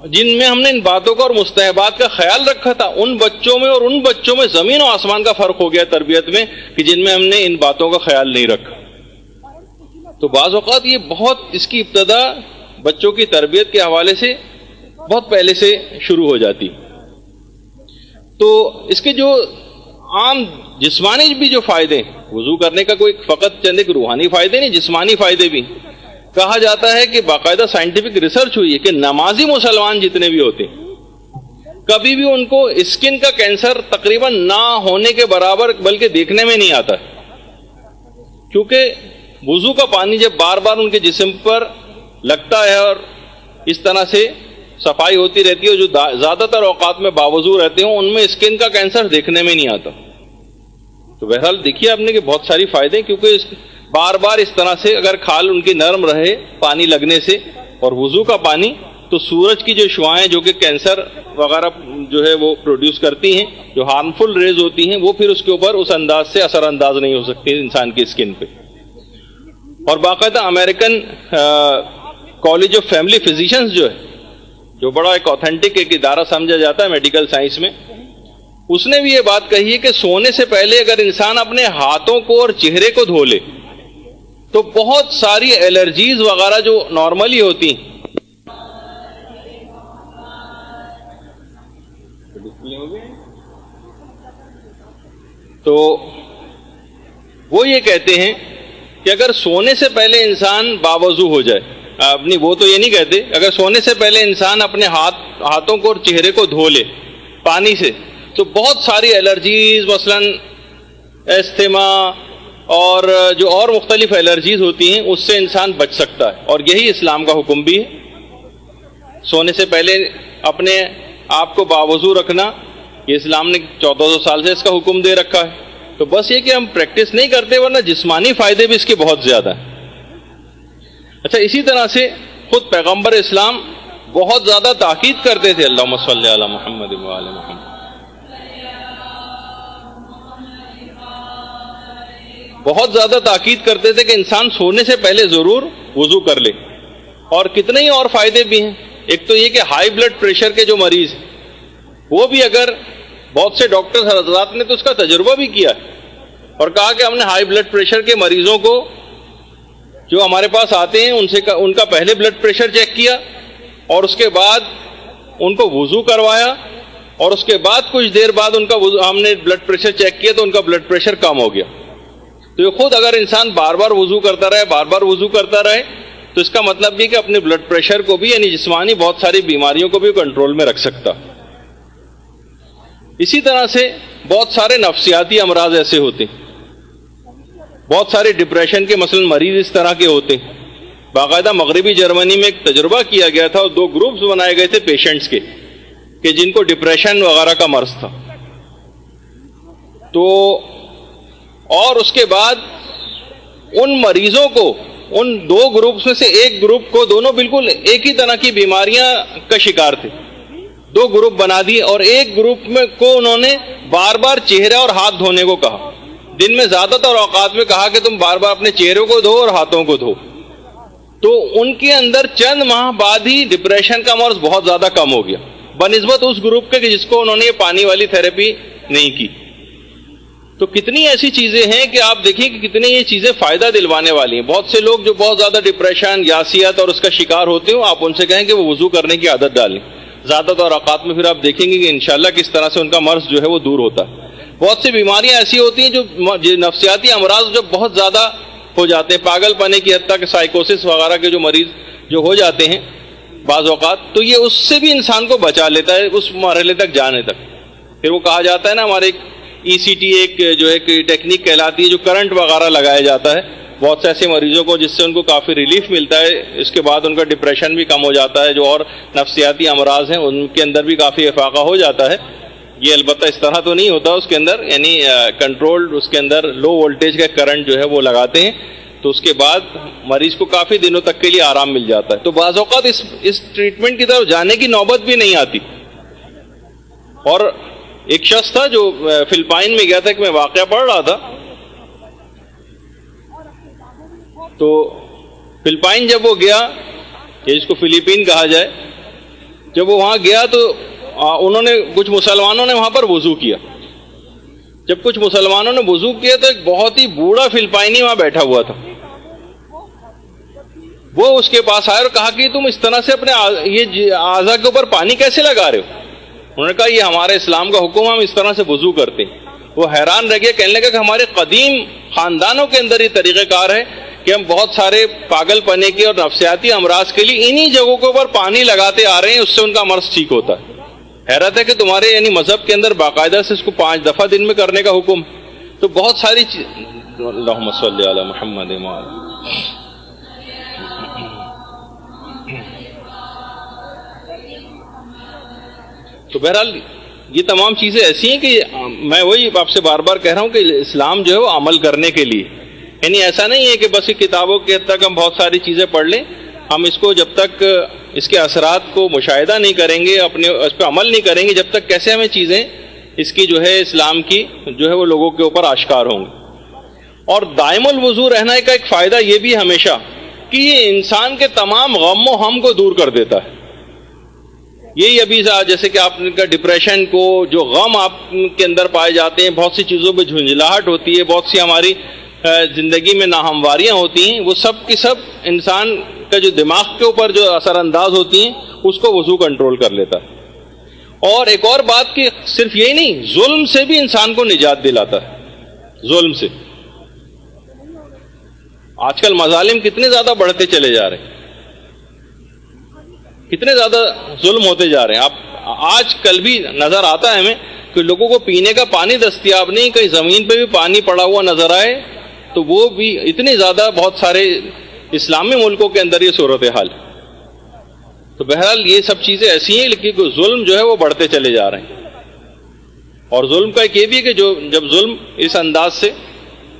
جن میں ہم نے ان باتوں کا اور مستحبات کا خیال رکھا تھا ان بچوں میں اور ان بچوں میں زمین و آسمان کا فرق ہو گیا تربیت میں کہ جن میں ہم نے ان باتوں کا خیال نہیں رکھا. تو بعض اوقات یہ بہت اس کی ابتدا بچوں کی تربیت کے حوالے سے بہت پہلے سے شروع ہو جاتی. تو اس کے جو عام جسمانی بھی جو فائدے ہیں، وضو کرنے کا کوئی فقط چند ایک روحانی فائدے نہیں، جسمانی فائدے بھی کہا جاتا ہے کہ باقاعدہ سائنٹیفک ریسرچ ہوئی ہے کہ نمازی مسلمان جتنے بھی ہوتے ہیں کبھی بھی ان کو اسکن کا کینسر تقریباً نہ ہونے کے برابر بلکہ دیکھنے میں نہیں آتا ہے، کیونکہ وضو کا پانی جب بار بار ان کے جسم پر لگتا ہے اور اس طرح سے صفائی ہوتی رہتی ہے، جو زیادہ تر اوقات میں باوضو رہتے ہیں ان میں اسکن کا کینسر دیکھنے میں نہیں آتا. تو بہرحال دیکھیے آپ نے کہ بہت ساری فائدے، کیونکہ بار بار اس طرح سے اگر کھال ان کی نرم رہے پانی لگنے سے اور وضو کا پانی، تو سورج کی جو شعاعیں جو کہ کینسر وغیرہ جو ہے وہ پروڈیوس کرتی ہیں، جو ہارمفل ریز ہوتی ہیں، وہ پھر اس کے اوپر اس انداز سے اثر انداز نہیں ہو سکتی انسان کی اسکن پہ. اور باقاعدہ American college of family physicians جو ہے، جو بڑا ایک اوتھینٹک ایک ادارہ سمجھا جاتا ہے میڈیکل سائنس میں، اس نے بھی یہ بات کہی ہے کہ سونے سے پہلے اگر انسان اپنے ہاتھوں کو اور چہرے کو دھو لے تو بہت ساری الرجیز وغیرہ جو نارملی ہوتی ہیں، تو وہ یہ کہتے ہیں کہ اگر سونے سے پہلے انسان باوضو ہو جائے، اپنی وہ تو یہ نہیں کہتے، اگر سونے سے پہلے انسان اپنے ہاتھوں کو اور چہرے کو دھو لے پانی سے تو بہت ساری الرجیز، مثلا استھما اور مختلف الرجیز ہوتی ہیں، اس سے انسان بچ سکتا ہے. اور یہی اسلام کا حکم بھی ہے، سونے سے پہلے اپنے آپ کو باوضو رکھنا. یہ اسلام نے 1400 سال سے اس کا حکم دے رکھا ہے. تو بس یہ کہ ہم پریکٹس نہیں کرتے، ورنہ جسمانی فائدے بھی اس کے بہت زیادہ ہیں. اچھا، اسی طرح سے خود پیغمبر اسلام بہت زیادہ تاکید کرتے تھے، اللہم صلی علی محمد وآل محمد، بہت زیادہ تاکید کرتے تھے کہ انسان سونے سے پہلے ضرور وضو کر لے. اور کتنے ہی اور فائدے بھی ہیں. ایک تو یہ کہ ہائی بلڈ پریشر کے جو مریض ہیں وہ بھی، اگر بہت سے ڈاکٹر حضرات نے تو اس کا تجربہ بھی کیا ہے اور کہا کہ ہم نے ہائی بلڈ پریشر کے مریضوں کو جو ہمارے پاس آتے ہیں ان کا پہلے بلڈ پریشر چیک کیا اور اس کے بعد ان کو وضو کروایا، اور اس کے بعد کچھ دیر بعد ہم نے بلڈ پریشر چیک کیا تو ان کا بلڈ پریشر کم ہو گیا. تو یہ خود اگر انسان بار بار وضو کرتا رہے تو اس کا مطلب یہ کہ اپنے بلڈ پریشر کو بھی، یعنی جسمانی بہت ساری بیماریوں کو بھی کنٹرول میں رکھ سکتا. اسی طرح سے بہت سارے نفسیاتی امراض ایسے ہوتے ہیں، بہت سارے ڈپریشن کے مثلا مریض اس طرح کے ہوتے ہیں. باقاعدہ مغربی جرمنی میں ایک تجربہ کیا گیا تھا اور 2 گروپس بنائے گئے تھے پیشنٹس کے کہ جن کو ڈپریشن وغیرہ کا مرض تھا. تو اور اس کے بعد ان مریضوں کو، ان 2 گروپس میں سے ایک گروپ کو، دونوں بالکل ایک ہی طرح کی بیماریاں کا شکار تھے، 2 گروپ بنا دیے، اور ایک گروپ میں کو انہوں نے بار بار چہرہ اور ہاتھ دھونے کو کہا. دن میں زیادہ تر اوقات میں کہا کہ تم بار بار اپنے چہروں کو دھو اور ہاتھوں کو دھو. تو ان کے اندر چند ماہ بعد ہی ڈپریشن کا مرض بہت زیادہ کم ہو گیا بنسبت اس گروپ کے جس کو انہوں نے یہ پانی والی تھراپی نہیں کی. تو کتنی ایسی چیزیں ہیں کہ آپ دیکھیں کہ کتنی یہ چیزیں فائدہ دلوانے والی ہیں. بہت سے لوگ جو بہت زیادہ ڈپریشن، یاسیت اور اس کا شکار ہوتے ہوں، آپ ان سے کہیں کہ وہ وضو کرنے کی عادت ڈالیں. زیادہ تر اوقات میں پھر آپ دیکھیں گے کہ انشاءاللہ کس طرح سے ان کا مرض جو ہے وہ دور ہوتا ہے. بہت سی بیماریاں ایسی ہوتی ہیں جو نفسیاتی امراض جو بہت زیادہ ہو جاتے ہیں، پاگل پنے کی حد تک، سائیکوسس وغیرہ کے جو مریض جو ہو جاتے ہیں بعض اوقات، تو یہ اس سے بھی انسان کو بچا لیتا ہے اس مرحلے تک جانے تک. پھر وہ کہا جاتا ہے نا، ہمارے ECT ایک جو ہے ٹیکنیک کہلاتی ہے، جو کرنٹ وغیرہ لگایا جاتا ہے بہت سے ایسے مریضوں کو، جس سے ان کو کافی ریلیف ملتا ہے. اس کے بعد ان کا ڈپریشن بھی کم ہو جاتا ہے، جو اور نفسیاتی امراض ہیں ان کے اندر بھی کافی افاقہ ہو جاتا ہے. یہ البتہ اس طرح تو نہیں ہوتا اس کے اندر، یعنی کنٹرول، اس کے اندر لو وولٹیج کا کرنٹ جو ہے وہ لگاتے ہیں، تو اس کے بعد مریض کو کافی دنوں تک کے لیے آرام مل جاتا ہے. تو بعض اوقات اس ٹریٹمنٹ کی طرف جانے کی نوبت بھی نہیں آتی. اور ایک شخص تھا جو فلپائن میں گیا تھا، کہ میں واقعہ پڑھ رہا تھا، تو فلپائن جب وہ گیا، جس کو فلیپین کہا جائے، جب وہ وہاں گیا تو انہوں نے، کچھ مسلمانوں نے وہاں پر وضو کیا. جب کچھ مسلمانوں نے وضو کیا تو ایک بہت ہی بوڑھا فلپائنی وہاں بیٹھا ہوا تھا. وہ اس کے پاس آئے اور کہا کہ تم اس طرح سے اپنے یہ اعضاء کے اوپر پانی کیسے لگا رہے ہو؟ انہوں نے کہا یہ ہمارے اسلام کا حکم، ہم اس طرح سے وضو کرتے ہیں. وہ حیران رہ گیا، کہنے لگا کہ ہمارے قدیم خاندانوں کے اندر یہ طریقہ کار ہے کہ ہم بہت سارے پاگل پنے کے اور نفسیاتی امراض کے لیے انہی جگہوں کے اوپر پانی لگاتے آ رہے ہیں، اس سے ان کا مرض ٹھیک ہوتا ہے۔ حیرت ہے کہ تمہارے یعنی مذہب کے اندر باقاعدہ سے اس کو 5 دفعہ دن میں کرنے کا حکم۔ تو بہت ساری اللہم صلی علی محمد۔ تو بہرحال یہ تمام چیزیں ایسی ہیں کہ میں وہی آپ سے بار بار کہہ رہا ہوں کہ اسلام جو ہے وہ عمل کرنے کے لیے، یعنی ایسا نہیں ہے کہ بس یہ کتابوں کے حد تک ہم بہت ساری چیزیں پڑھ لیں، ہم اس کو جب تک اس کے اثرات کو مشاہدہ نہیں کریں گے، اپنے اس پہ عمل نہیں کریں گے، جب تک کیسے ہمیں چیزیں اس کی جو ہے اسلام کی جو ہے وہ لوگوں کے اوپر آشکار ہوں گے۔ اور دائم الوضو رہنے کا ایک فائدہ یہ بھی ہمیشہ کہ یہ انسان کے تمام غم و ہم کو دور کر دیتا ہے۔ یہی ابھی جیسے کہ آپ کا ڈپریشن کو، جو غم آپ کے اندر پائے جاتے ہیں، بہت سی چیزوں پہ جھنجھلاہٹ ہوتی ہے، بہت سی ہماری زندگی میں ناہمواریاں ہوتی ہیں، وہ سب کی سب انسان کا جو دماغ کے اوپر جو اثر انداز ہوتی ہیں اس کو وضو کنٹرول کر لیتا ہے۔ اور ایک اور بات کہ صرف یہی نہیں، ظلم سے بھی انسان کو نجات دلاتا ہے۔ ظلم سے آج کل مظالم کتنے زیادہ بڑھتے چلے جا رہے ہیں، کتنے زیادہ ظلم ہوتے جا رہے ہیں۔ آپ آج کل بھی نظر آتا ہے ہمیں کہ لوگوں کو پینے کا پانی دستیاب نہیں، کہیں زمین پہ بھی پانی پڑا ہوا نظر آئے تو وہ بھی اتنی زیادہ، بہت سارے اسلامی ملکوں کے اندر یہ صورتحال۔ تو بہرحال یہ سب چیزیں ایسی ہیں، لیکن ظلم جو ہے وہ بڑھتے چلے جا رہے ہیں۔ اور ظلم کا ایک یہ بھی ہے کہ جب ظلم اس انداز سے،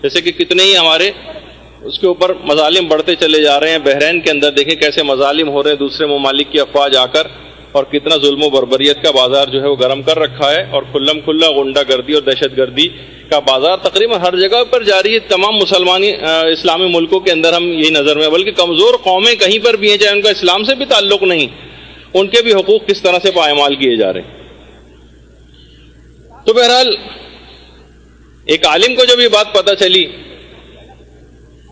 جیسے کہ کتنے ہی ہمارے اس کے اوپر مظالم بڑھتے چلے جا رہے ہیں، بحرین کے اندر دیکھیں کیسے مظالم ہو رہے ہیں، دوسرے ممالک کی افواج آ کر، اور کتنا ظلم و بربریت کا بازار جو ہے وہ گرم کر رکھا ہے، اور کھلم کھلا غنڈہ گردی اور دہشت گردی کا بازار تقریباً ہر جگہ پر جاری ہے۔ تمام مسلمانی اسلامی ملکوں کے اندر ہم یہی نظر میں، بلکہ کمزور قومیں کہیں پر بھی ہیں، چاہے ان کا اسلام سے بھی تعلق نہیں، ان کے بھی حقوق کس طرح سے پائمال کیے جا رہے ہیں۔ تو بہرحال ایک عالم کو جب یہ بات پتہ چلی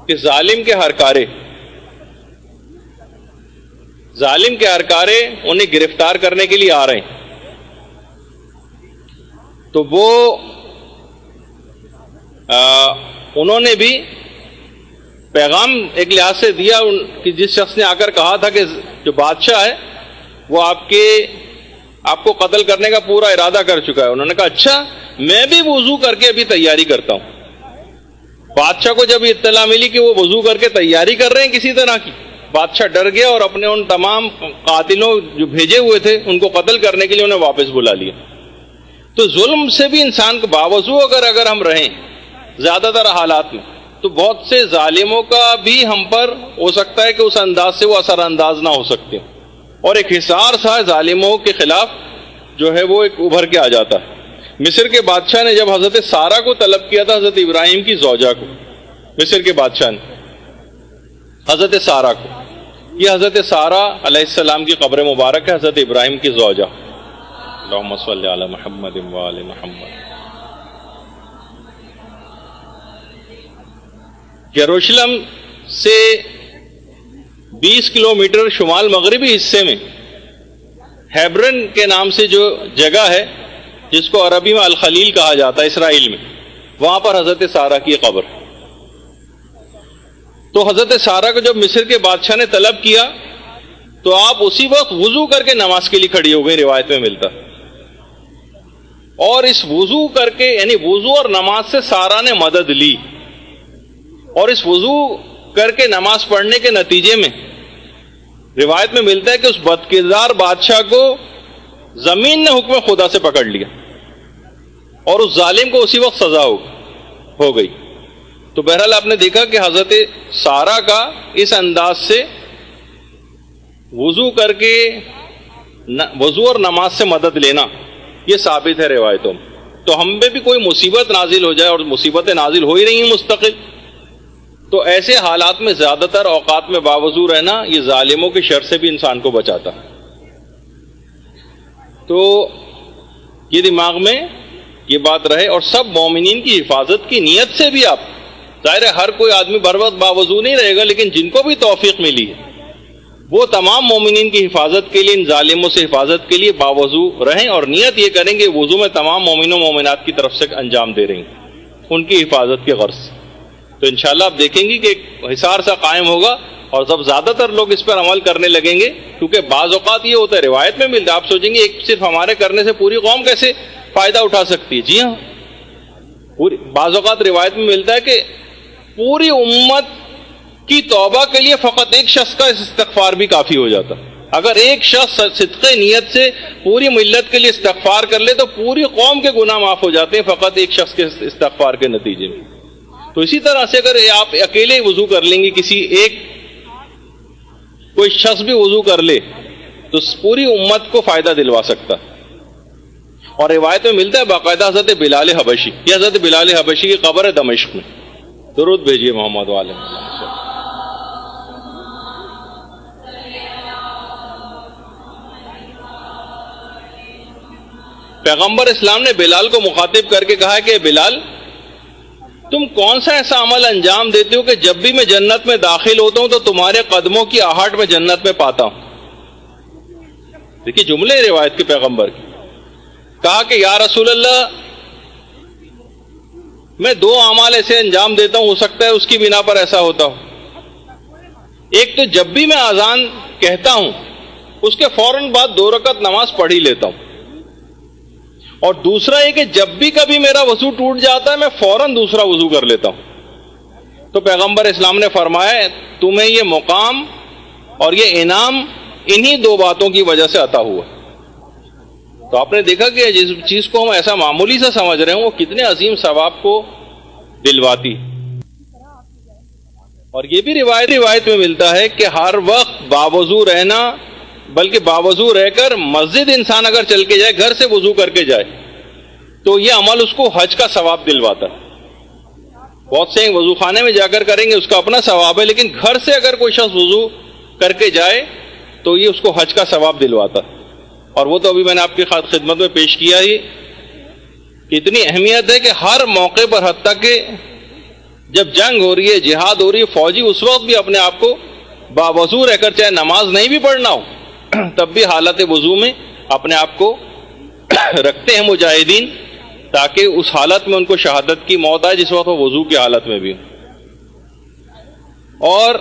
کہ ظالم کے ہرکارے انہیں گرفتار کرنے کے لیے آ رہے ہیں، تو وہ انہوں نے بھی پیغام ایک لحاظ سے دیا کہ جس شخص نے آ کر کہا تھا کہ جو بادشاہ ہے وہ آپ کو قتل کرنے کا پورا ارادہ کر چکا ہے، انہوں نے کہا اچھا، میں بھی وضو کر کے ابھی تیاری کرتا ہوں۔ بادشاہ کو جب اطلاع ملی کہ وہ وضو کر کے تیاری کر رہے ہیں کسی طرح کی، بادشاہ ڈر گیا اور اپنے ان تمام قاتلوں جو بھیجے ہوئے تھے ان کو قتل کرنے کے لیے انہیں واپس بلا لیا۔ تو ظلم سے بھی انسان کو باوضو اگر ہم رہیں زیادہ تر حالات میں، تو بہت سے ظالموں کا بھی ہم پر ہو سکتا ہے کہ اس انداز سے وہ اثر انداز نہ ہو سکتے، اور ایک حصار سا ظالموں کے خلاف جو ہے وہ ایک ابھر کے آ جاتا ہے۔ مصر کے بادشاہ نے جب حضرت سارہ کو طلب کیا تھا، حضرت ابراہیم کی زوجہ کو، مصر کے بادشاہ نے حضرت سارہ کو، یہ حضرت سارہ علیہ السلام کی قبر مبارک ہے، حضرت ابراہیم کی زوجہ۔ اللہم صلی علی محمد وآل محمد۔ یروشلم سے 20 کلومیٹر شمال مغربی حصے میں ہیبرن کے نام سے جو جگہ ہے، جس کو عربی میں الخلیل کہا جاتا ہے اسرائیل میں، وہاں پر حضرت سارہ کی قبر۔ تو حضرت سارہ کو جب مصر کے بادشاہ نے طلب کیا تو آپ اسی وقت وضو کر کے نماز کے لیے کھڑی ہو گئی، روایت میں ملتا۔ اور اس وضو کر کے، یعنی وضو اور نماز سے سارہ نے مدد لی، اور اس وضو کر کے نماز پڑھنے کے نتیجے میں روایت میں ملتا ہے کہ اس بدکردار بادشاہ کو زمین نے حکم خدا سے پکڑ لیا، اور اس ظالم کو اسی وقت سزا ہو گئی۔ تو بہرحال آپ نے دیکھا کہ حضرت سارہ کا اس انداز سے وضو کر کے وضو اور نماز سے مدد لینا یہ ثابت ہے روایتوں میں۔ تو ہم پہ بھی کوئی مصیبت نازل ہو جائے، اور مصیبتیں نازل ہو ہی رہی ہیں مستقل، تو ایسے حالات میں زیادہ تر اوقات میں باوضو رہنا یہ ظالموں کے شر سے بھی انسان کو بچاتا ہے۔ تو یہ دماغ میں یہ بات رہے، اور سب مومنین کی حفاظت کی نیت سے بھی آپ، ظاہر ہے ہر کوئی آدمی بر وقت باوضو نہیں رہے گا، لیکن جن کو بھی توفیق ملی ہے وہ تمام مومنین کی حفاظت کے لیے، ان ظالموں سے حفاظت کے لیے باوضو رہیں اور نیت یہ کریں کہ وضو میں تمام مومنوں مومنات کی طرف سے انجام دے رہی ہیں ان کی حفاظت کے غرض سے. تو انشاءاللہ آپ دیکھیں گی کہ ایک حصار سا قائم ہوگا، اور جب زیادہ تر لوگ اس پر عمل کرنے لگیں گے، کیونکہ بعض اوقات یہ ہوتا ہے روایت میں ملتا ہے، آپ سوچیں گے ایک صرف ہمارے کرنے سے پوری قوم کیسے فائدہ اٹھا سکتی ہے؟ جی ہاں، بعض اوقات روایت میں ملتا ہے کہ پوری امت کی توبہ کے لیے فقط ایک شخص کا استغفار بھی کافی ہو جاتا. اگر ایک شخص صدق نیت سے پوری ملت کے لیے استغفار کر لے تو پوری قوم کے گناہ معاف ہو جاتے ہیں فقط ایک شخص کے استغفار کے نتیجے میں. تو اسی طرح سے اگر آپ اکیلے وضو کر لیں گے، کسی ایک کوئی شخص بھی وضو کر لے تو پوری امت کو فائدہ دلوا سکتا. اور روایت میں ملتا ہے باقاعدہ حضرت بلال حبشی، یہ حضرت بلال حبشی کی قبر ہے دمشق میں. درود بھیجیے محمد والے. پیغمبر اسلام نے بلال کو مخاطب کر کے کہا کہ بلال، تم کون سا ایسا عمل انجام دیتے ہو کہ جب بھی میں جنت میں داخل ہوتا ہوں تو تمہارے قدموں کی آہٹ میں جنت میں پاتا ہوں. دیکھیے جملے روایت کے پیغمبر کی. کہا کہ یا رسول اللہ، میں 2 اعمال ایسے انجام دیتا ہوں، ہو سکتا ہے اس کی بنا پر ایسا ہوتا ہو. ایک تو جب بھی میں اذان کہتا ہوں اس کے فوراً بعد 2 رکعت نماز پڑھ ہی لیتا ہوں، اور دوسرا یہ کہ جب بھی کبھی میرا وضو ٹوٹ جاتا ہے میں فوراً دوسرا وضو کر لیتا ہوں. تو پیغمبر اسلام نے فرمایا تمہیں یہ مقام اور یہ انعام انہی 2 باتوں کی وجہ سے عطا ہوا. تو آپ نے دیکھا کہ جس چیز کو ہم ایسا معمولی سا سمجھ رہے ہیں وہ کتنے عظیم ثواب کو دلواتی. اور یہ بھی روایت میں ملتا ہے کہ ہر وقت باوضو رہنا، بلکہ باوضو رہ کر مسجد انسان اگر چل کے جائے، گھر سے وضو کر کے جائے، تو یہ عمل اس کو حج کا ثواب دلواتا ہے. بہت سے وضو خانے میں جا کر کریں گے اس کا اپنا ثواب ہے، لیکن گھر سے اگر کوئی شخص وضو کر کے جائے تو یہ اس کو حج کا ثواب دلواتا ہے. اور وہ تو ابھی میں نے آپ کی خدمت میں پیش کیا ہی کہ اتنی اہمیت ہے کہ ہر موقع پر، حتیٰ کہ جب جنگ ہو رہی ہے، جہاد ہو رہی ہے، فوجی اس وقت بھی اپنے آپ کو باوضو رہ کر، چاہے نماز نہیں بھی پڑھنا ہو تب بھی حالت وضو میں اپنے آپ کو رکھتے ہیں مجاہدین، تاکہ اس حالت میں ان کو شہادت کی موت آئے جس وقت وہ وضو کی حالت میں بھی. اور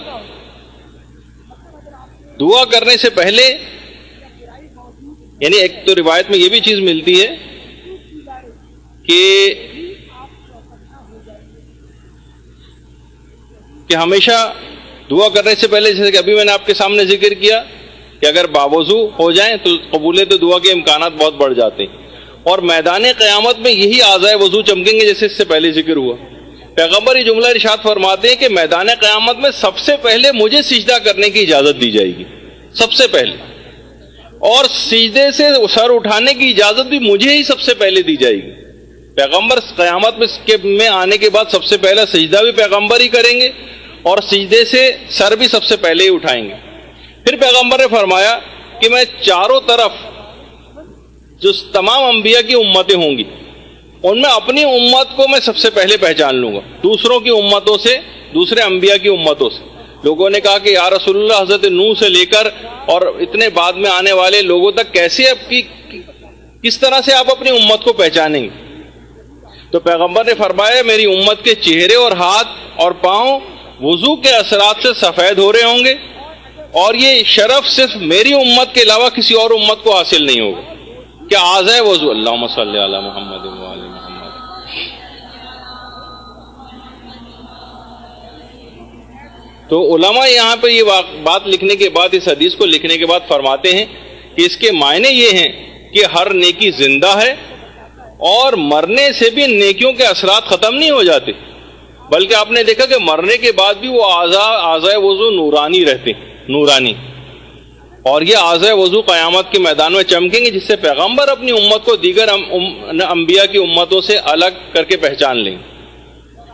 دعا کرنے سے پہلے، یعنی ایک تو روایت میں یہ بھی چیز ملتی ہے کہ ہمیشہ دعا کرنے سے پہلے، جیسے کہ ابھی میں نے آپ کے سامنے ذکر کیا کہ اگر باوضو ہو جائیں تو قبولیت دعا کے امکانات بہت بڑھ جاتے ہیں. اور میدان قیامت میں یہی اعضائے وضو چمکیں گے جیسے اس سے پہلے ذکر ہوا. پیغمبر یہ جملہ ارشاد فرماتے ہیں کہ میدان قیامت میں سب سے پہلے مجھے سجدہ کرنے کی اجازت دی جائے گی، سب سے پہلے، اور سجدے سے سر اٹھانے کی اجازت بھی مجھے ہی سب سے پہلے دی جائے گی. پیغمبر قیامت میں آنے کے بعد سب سے پہلا سجدہ بھی پیغمبر ہی کریں گے اور سجدے سے سر بھی سب سے پہلے ہی اٹھائیں گے. پھر پیغمبر نے فرمایا کہ میں چاروں طرف جو تمام انبیاء کی امتیں ہوں گی ان میں اپنی امت کو میں سب سے پہلے پہچان لوں گا دوسروں کی امتوں سے، دوسرے انبیاء کی امتوں سے. لوگوں نے کہا کہ یا رسول اللہ، حضرت نوح سے لے کر اور اتنے بعد میں آنے والے لوگوں تک کیسے کس طرح سے آپ اپنی امت کو پہچانیں گے؟ تو پیغمبر نے فرمایا میری امت کے چہرے اور ہاتھ اور پاؤں وضو کے اثرات سے سفید ہو رہے ہوں گے، اور یہ شرف صرف میری امت کے علاوہ کسی اور امت کو حاصل نہیں ہوگا کہ اعضائے وضو، اللہم صلی علی محمد و آل محمد. تو علماء یہاں پہ یہ بات لکھنے کے بعد، اس حدیث کو لکھنے کے بعد فرماتے ہیں کہ اس کے معنی یہ ہیں کہ ہر نیکی زندہ ہے اور مرنے سے بھی نیکیوں کے اثرات ختم نہیں ہو جاتے، بلکہ آپ نے دیکھا کہ مرنے کے بعد بھی وہ اعضائے وضو نورانی رہتے ہیں، نورانی. اور یہ اعضائے وضو قیامت کے میدان میں چمکیں گے، جس سے پیغمبر اپنی امت کو دیگر انبیاء کی امتوں سے الگ کر کے پہچان لیں.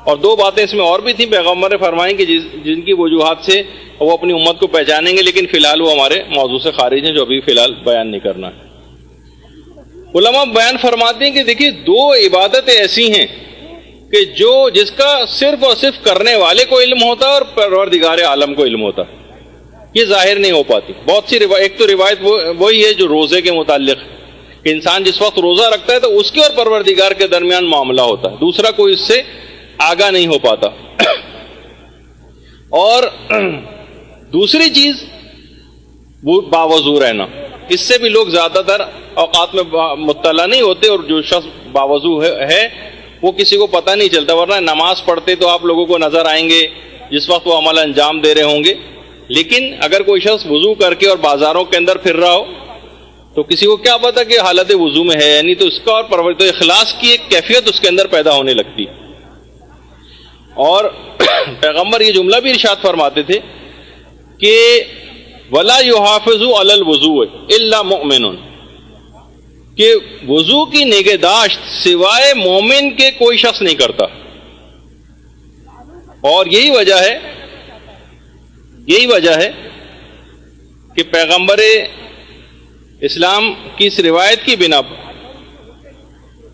اور 2 باتیں اس میں اور بھی تھیں، پیغمبر نے فرمائیں کہ جن کی وجوہات سے وہ اپنی امت کو پہچانیں گے، لیکن فی الحال وہ ہمارے موضوع سے خارج ہیں جو ابھی فی الحال بیان نہیں کرنا ہے. علماء بیان فرماتے ہیں کہ دیکھیے 2 عبادتیں ایسی ہیں کہ جس کا صرف اور صرف کرنے والے کو علم ہوتا ہے اور پروردگار عالم کو علم ہوتا ہے. یہ ظاہر نہیں ہو پاتی. بہت سی ایک تو روایت وہی ہے جو روزے کے متعلق کہ انسان جس وقت روزہ رکھتا ہے تو اس کے اور پروردگار کے درمیان معاملہ ہوتا ہے, دوسرا کوئی اس سے آگاہ نہیں ہو پاتا. اور دوسری چیز وہ باوضو رہنا, اس سے بھی لوگ زیادہ تر اوقات میں مطلع نہیں ہوتے, اور جو شخص باوضو ہے وہ کسی کو پتہ نہیں چلتا, ورنہ نماز پڑھتے تو آپ لوگوں کو نظر آئیں گے جس وقت وہ عمل انجام دے رہے ہوں گے. لیکن اگر کوئی شخص وضو کر کے اور بازاروں کے اندر پھر رہا ہو تو کسی کو کیا پتا کہ حالت وضو میں ہے, یعنی تو اس کا اور تو اخلاص کی ایک کیفیت اس کے اندر پیدا ہونے لگتی. اور پیغمبر یہ جملہ بھی ارشاد فرماتے تھے کہ وَلَا يُحَافِظُ عَلَى الْوُضُوءِ إِلَّا مُؤْمِنٌ, کہ وضو کی نگہداشت سوائے مومن کے کوئی شخص نہیں کرتا. اور یہی وجہ ہے کہ پیغمبر اسلام کی اس روایت کی بنا پر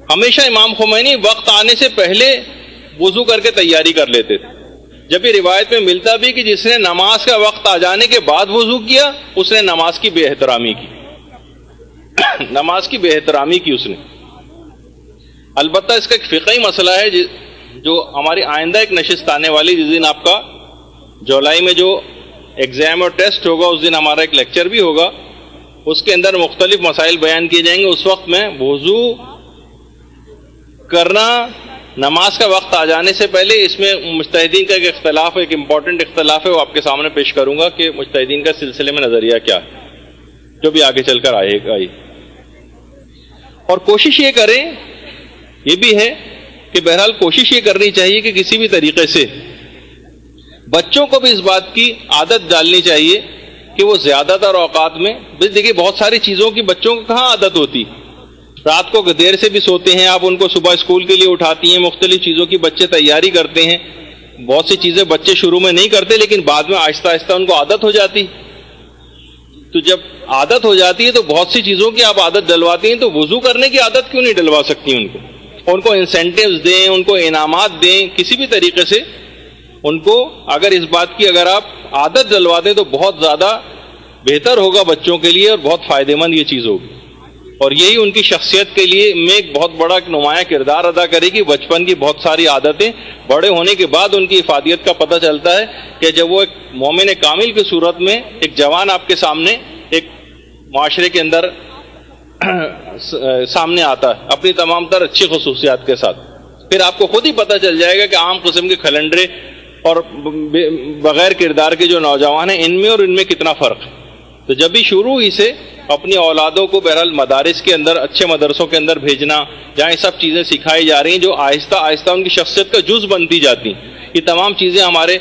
ہمیشہ امام خمینی وقت آنے سے پہلے وضو کر کے تیاری کر لیتے تھے. جب یہ روایت میں ملتا بھی کہ جس نے نماز کا وقت آ جانے کے بعد وضو کیا اس نے نماز کی بے احترامی کی, نماز کی بے احترامی کی اس نے. البتہ اس کا ایک فقہی مسئلہ ہے جو ہماری آئندہ ایک نشست آنے والی, جس دن آپ کا جولائی میں جو ایگزام اور ٹیسٹ ہوگا اس دن ہمارا ایک لیکچر بھی ہوگا, اس کے اندر مختلف مسائل بیان کیے جائیں گے. اس وقت میں وضو کرنا نماز کا وقت آ جانے سے پہلے, اس میں مجتہدین کا ایک اختلاف, ایک امپورٹنٹ اختلاف ہے, وہ آپ کے سامنے پیش کروں گا کہ مجتہدین کا سلسلے میں نظریہ کیا ہے, جو بھی آگے چل کر آئے گا. اور کوشش یہ کریں, یہ بھی ہے کہ بہرحال کوشش یہ کرنی چاہیے کہ کسی بھی طریقے سے بچوں کو بھی اس بات کی عادت ڈالنی چاہیے کہ وہ زیادہ تر اوقات میں, دیکھیے بہت ساری چیزوں کی بچوں کو کہاں عادت ہوتی, رات کو دیر سے بھی سوتے ہیں آپ, ان کو صبح اسکول کے لیے اٹھاتی ہیں, مختلف چیزوں کی بچے تیاری کرتے ہیں, بہت سی چیزیں بچے شروع میں نہیں کرتے لیکن بعد میں آہستہ آہستہ ان کو عادت ہو جاتی. تو جب عادت ہو جاتی ہے تو بہت سی چیزوں کی آپ عادت ڈلواتی ہیں, تو وضو کرنے کی عادت کیوں نہیں ڈلوا سکتی ان کو انسینٹیوز دیں, ان کو انعامات دیں, کسی بھی طریقے سے ان کو اگر اس بات کی اگر آپ عادت ڈلوا دیں تو بہت زیادہ بہتر ہوگا بچوں کے لیے اور بہت فائدہ مند یہ چیز ہوگی. اور یہی ان کی شخصیت کے لیے میں ایک بہت بڑا نمایاں کردار ادا کرے گی. بچپن کی بہت ساری عادتیں بڑے ہونے کے بعد ان کی افادیت کا پتہ چلتا ہے کہ جب وہ ایک مومن کامل کی صورت میں ایک جوان آپ کے سامنے ایک معاشرے کے اندر سامنے آتا ہے اپنی تمام تر اچھی خصوصیات کے ساتھ, پھر آپ کو خود ہی پتہ چل جائے گا کہ عام قسم کے کھلنڈرے اور بغیر کردار کے جو نوجوان ہیں ان میں اور ان میں کتنا فرق ہے. تو جب بھی شروع ہی سے اپنی اولادوں کو بہرحال مدارس کے اندر, اچھے مدرسوں کے اندر بھیجنا, جہاں یہ سب چیزیں سکھائی جا رہی ہیں جو آہستہ آہستہ ان کی شخصیت کا جز بنتی جاتی ہیں. یہ تمام چیزیں ہمارے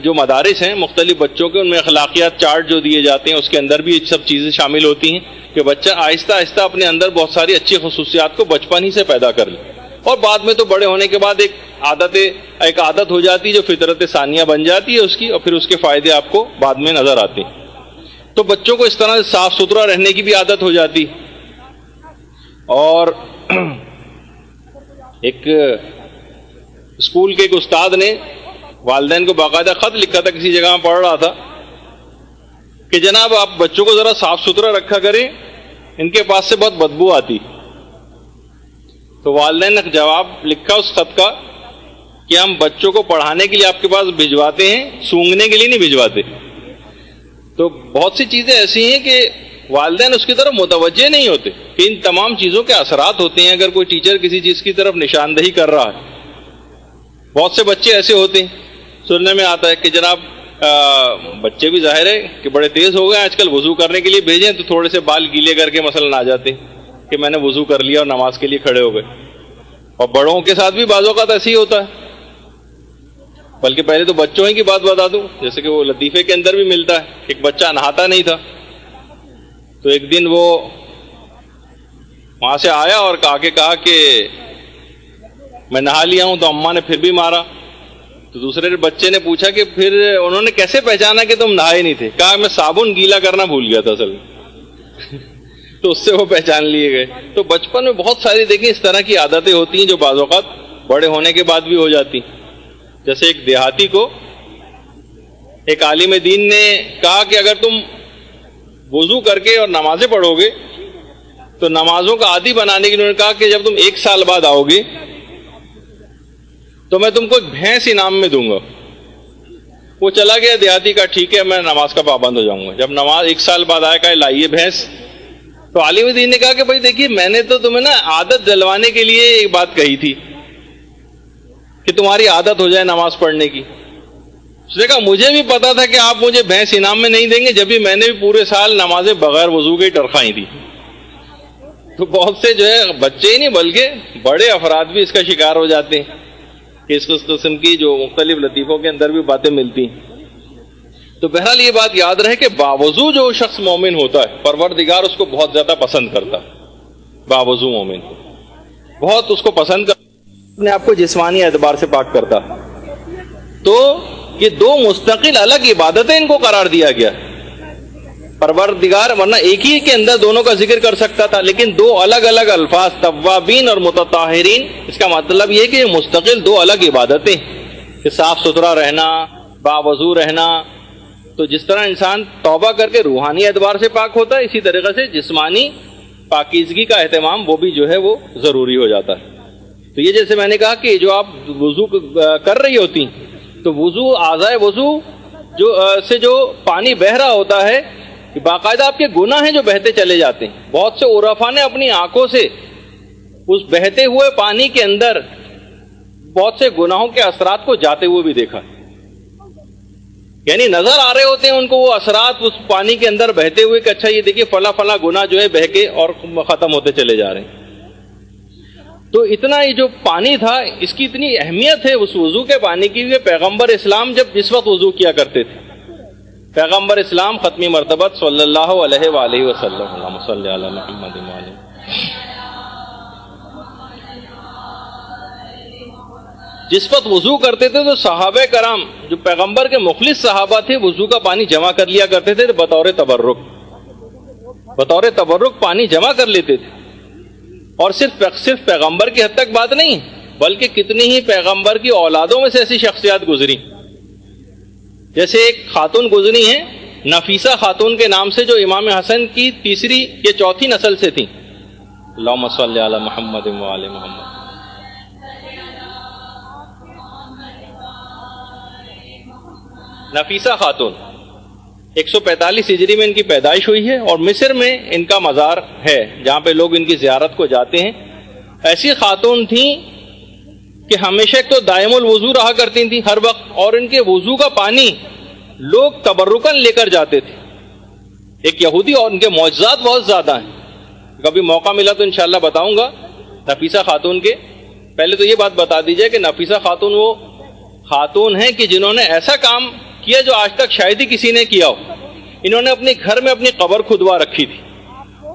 جو مدارس ہیں مختلف بچوں کے, ان میں اخلاقیات چارٹ جو دیے جاتے ہیں اس کے اندر بھی یہ سب چیزیں شامل ہوتی ہیں کہ بچہ آہستہ آہستہ اپنے اندر بہت ساری اچھی خصوصیات کو بچپن ہی سے پیدا کر لے, اور بعد میں تو بڑے ہونے کے بعد ایک عادت ہو جاتی ہے جو فطرت ثانیہ بن جاتی ہے اس کی, اور پھر اس کے فائدے آپ کو بعد میں نظر آتے ہیں. تو بچوں کو اس طرح سے صاف ستھرا رہنے کی بھی عادت ہو جاتی. اور ایک اسکول کے ایک استاد نے والدین کو باقاعدہ خط لکھا تھا, کسی جگہ میں پڑھ رہا تھا کہ جناب آپ بچوں کو ذرا صاف ستھرا رکھا کریں, ان کے پاس سے بہت بدبو آتی. تو والدین نے جواب لکھا اس خط کا کہ ہم بچوں کو پڑھانے کے لیے آپ کے پاس بھجواتے ہیں, سونگھنے کے لیے نہیں بھجواتے. تو بہت سی چیزیں ایسی ہیں کہ والدین اس کی طرف متوجہ نہیں ہوتے کہ ان تمام چیزوں کے اثرات ہوتے ہیں. اگر کوئی ٹیچر کسی چیز کی طرف نشاندہی کر رہا ہے, بہت سے بچے ایسے ہوتے ہیں سننے میں آتا ہے کہ جناب بچے بھی ظاہر ہے کہ بڑے تیز ہو گئے آج کل, وضو کرنے کے لیے بھیجیں تو تھوڑے سے بال گیلے کر کے مثلاً آ جاتے ہیں کہ میں نے وضو کر لیا اور نماز کے لیے کھڑے ہو گئے. اور بڑوں کے ساتھ بھی بعض اوقات ایسے ہی ہوتا ہے. بلکہ پہلے تو بچوں ہی کی بات بتا دوں, جیسے کہ وہ لطیفے کے اندر بھی ملتا ہے. ایک بچہ نہاتا نہیں تھا, تو ایک دن وہ وہاں سے آیا اور کہا کہ میں نہا لیا ہوں, تو اماں نے پھر بھی مارا. تو دوسرے بچے نے پوچھا کہ پھر انہوں نے کیسے پہچانا کہ تم نہائے نہیں تھے؟ کہا میں صابن گیلا کرنا بھول گیا تھا اصل میں. تو اس سے وہ پہچان لیے گئے. تو بچپن میں بہت ساری دیکھیں اس طرح کی عادتیں ہوتی ہیں جو بعض اوقات بڑے ہونے کے بعد بھی ہو جاتی. جیسے ایک دیہاتی کو ایک عالم دین نے کہا کہ اگر تم وضو کر کے اور نمازیں پڑھو گے تو نمازوں کا عادی بنانے کے لیے انہوں نے کہا کہ جب تم 1 سال بعد آؤ گے تو میں تم کو ایک بھینس انعام میں دوں گا. وہ چلا گیا دیہاتی کا ٹھیک ہے میں نماز کا پابند ہو جاؤں گا. جب نماز 1 سال بعد آیا کہ لائیے بھینس, تو عالم دین نے کہا کہ بھائی دیکھیے میں نے تو تمہیں نا عادت دلوانے کے لیے ایک بات کہی تھی کہ تمہاری عادت ہو جائے نماز پڑھنے کی. اس نے کہا مجھے بھی پتا تھا کہ آپ مجھے بھینس انعام میں نہیں دیں گے, جب بھی میں نے بھی پورے سال نمازیں بغیر وضو کے ٹرخائی تھی. تو بہت سے جو ہے بچے ہی نہیں بلکہ بڑے افراد بھی اس کا شکار ہو جاتے ہیں کہ اس قسم کی جو مختلف لطیفوں کے اندر بھی باتیں ملتی ہیں. تو بہرحال یہ بات یاد رہے کہ باوضو جو شخص مومن ہوتا ہے پروردگار اس کو بہت زیادہ پسند کرتا ہے. باوضو مومن کو بہت اس کو پسند کرتا, اپنے آپ کو جسمانی اعتبار سے پاک کرتا. تو یہ 2 مستقل الگ عبادتیں ان کو قرار دیا گیا. پروردگار ورنہ ایک ہی کے اندر دونوں کا ذکر کر سکتا تھا, لیکن 2 الگ الگ الفاظ توابین اور متطہرین. اس کا مطلب یہ کہ یہ مستقل 2 الگ عبادتیں کہ صاف ستھرا رہنا, باوضو رہنا. تو جس طرح انسان توبہ کر کے روحانی اعتبار سے پاک ہوتا ہے, اسی طریقے سے جسمانی پاکیزگی کا اہتمام وہ بھی جو ہے وہ ضروری ہو جاتا ہے. تو یہ جیسے میں نے کہا کہ جو آپ وضو کر رہی ہوتی تو وضو اعضائے وضو سے جو پانی بہہ رہا ہوتا ہے باقاعدہ آپ کے گناہ ہیں جو بہتے چلے جاتے ہیں. بہت سے عرفاء نے اپنی آنکھوں سے اس بہتے ہوئے پانی کے اندر بہت سے گناہوں کے اثرات کو جاتے ہوئے بھی دیکھا, یعنی نظر آ رہے ہوتے ہیں ان کو وہ اثرات اس پانی کے اندر بہتے ہوئے کہ اچھا یہ دیکھیے فلاں فلاں گناہ جو ہے بہہ کے اور ختم ہوتے چلے جا رہے ہیں. تو اتنا یہ جو پانی تھا اس کی اتنی اہمیت ہے اس وضو کے پانی کی کہ پیغمبر اسلام جس وقت وضو کیا کرتے تھے, پیغمبر اسلام ختمی مرتبت صلی اللہ علیہ وآلہ وسلم, اللہم صلی علی محمد وآلہ, جس وقت وضو کرتے تھے تو صحابہ کرام جو پیغمبر کے مخلص صحابہ تھے وضو کا پانی جمع کر لیا کرتے تھے بطور تبرک پانی جمع کر لیتے تھے. اور صرف پیغمبر کی حد تک بات نہیں بلکہ کتنی ہی پیغمبر کی اولادوں میں سے ایسی شخصیات گزری, جیسے ایک خاتون گزری ہیں نفیسہ خاتون کے نام سے جو امام حسن کی 3 یا 4 نسل سے تھیں. اللہم صلی علی محمد وآل محمد. نفیسہ خاتون 145 ہجری میں ان کی پیدائش ہوئی ہے اور مصر میں ان کا مزار ہے جہاں پہ لوگ ان کی زیارت کو جاتے ہیں. ایسی خاتون تھیں کہ ہمیشہ ایک تو دائم الوضو رہا کرتی تھیں ہر وقت, اور ان کے وضو کا پانی لوگ تبرکن لے کر جاتے تھے. ایک یہودی اور ان کے معجزات بہت زیادہ ہیں, کبھی موقع ملا تو انشاءاللہ بتاؤں گا نفیسہ خاتون کے. پہلے تو یہ بات بتا دیجئے کہ نفیسہ خاتون وہ خاتون ہیں کہ جنہوں نے ایسا کام کیا جو آج تک شاید ہی کسی نے کیا ہو. انہوں نے اپنے گھر میں اپنی قبر کھدوا رکھی تھی,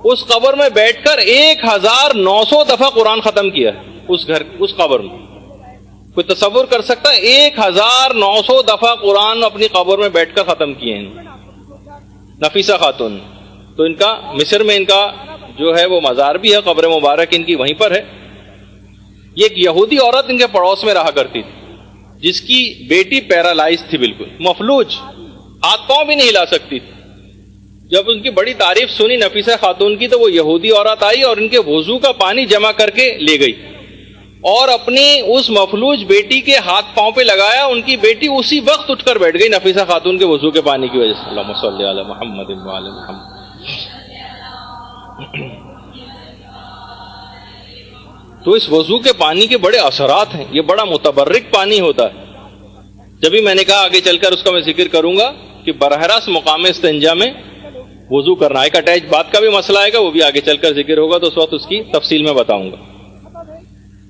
اس قبر میں بیٹھ کر 1900 دفعہ قرآن ختم کیا ہے اس قبر میں. کوئی تصور کر سکتا ہے 1900 دفعہ قرآن اپنی قبر میں بیٹھ کر ختم کیے ہیں نفیسہ خاتون. تو ان کا مصر میں ان کا جو ہے وہ مزار بھی ہے, قبر مبارک ان کی وہیں پر ہے. یہ ایک یہودی عورت ان کے پڑوس میں رہا کرتی تھی جس کی بیٹی پیرالائز تھی, بالکل مفلوج, ہاتھ پاؤں بھی نہیں ہلا سکتی تھی. جب ان کی بڑی تعریف سنی نفیسہ خاتون کی تو وہ یہودی عورت آئی اور ان کے وضو کا پانی جمع کر کے لے گئی اور اپنی اس مفلوج بیٹی کے ہاتھ پاؤں پہ لگایا. ان کی بیٹی اسی وقت اٹھ کر بیٹھ گئی نفیسہ خاتون کے وضو کے پانی کی وجہ سے. اللہم صلی علی محمد وآل محمد. تو اس وضو کے پانی کے بڑے اثرات ہیں, یہ بڑا متبرک پانی ہوتا ہے. جبھی میں نے کہا آگے چل کر اس کا میں ذکر کروں گا کہ براہ راست مقام استنجا میں وضو کرنا, ایک اٹیچ بات کا بھی مسئلہ آئے گا, وہ بھی آگے چل کر ذکر ہوگا تو اس وقت اس کی تفصیل میں بتاؤں گا.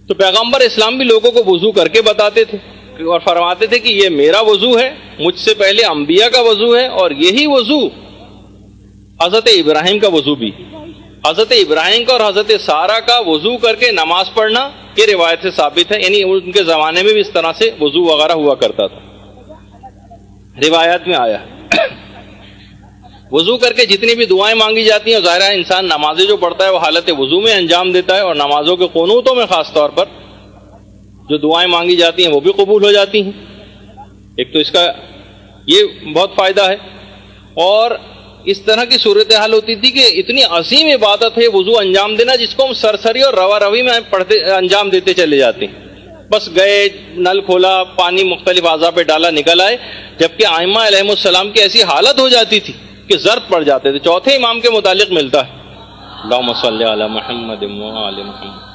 تو پیغمبر اسلام بھی لوگوں کو وضو کر کے بتاتے تھے اور فرماتے تھے کہ یہ میرا وضو ہے, مجھ سے پہلے انبیاء کا وضو ہے, اور یہی وضو حضرت ابراہیم کا وضو بھی. حضرت ابراہیم کا اور حضرت سارہ کا وضو کر کے نماز پڑھنا یہ روایت سے ثابت ہے, یعنی ان کے زمانے میں بھی اس طرح سے وضو وغیرہ ہوا کرتا تھا, روایات میں آیا. وضو کر کے جتنی بھی دعائیں مانگی جاتی ہیں, ظاہر ہے انسان نمازیں جو پڑھتا ہے وہ حالت وضو میں انجام دیتا ہے, اور نمازوں کے قنوتوں میں خاص طور پر جو دعائیں مانگی جاتی ہیں وہ بھی قبول ہو جاتی ہیں. ایک تو اس کا یہ بہت فائدہ ہے۔ اور اس طرح کی صورتحال ہوتی تھی کہ اتنی عظیم عبادت ہے وضو انجام دینا، جس کو ہم سرسری اور روا روی میں پڑھتے انجام دیتے چلے جاتے ہیں، بس گئے نل کھولا پانی مختلف اعضاء پہ ڈالا نکل آئے، جبکہ ائمہ علیہم السلام کی ایسی حالت ہو جاتی تھی کہ زرد پڑ جاتے تھے۔ چوتھے امام کے متعلق ملتا ہے، اللہم صلی علی محمد وآل محمد،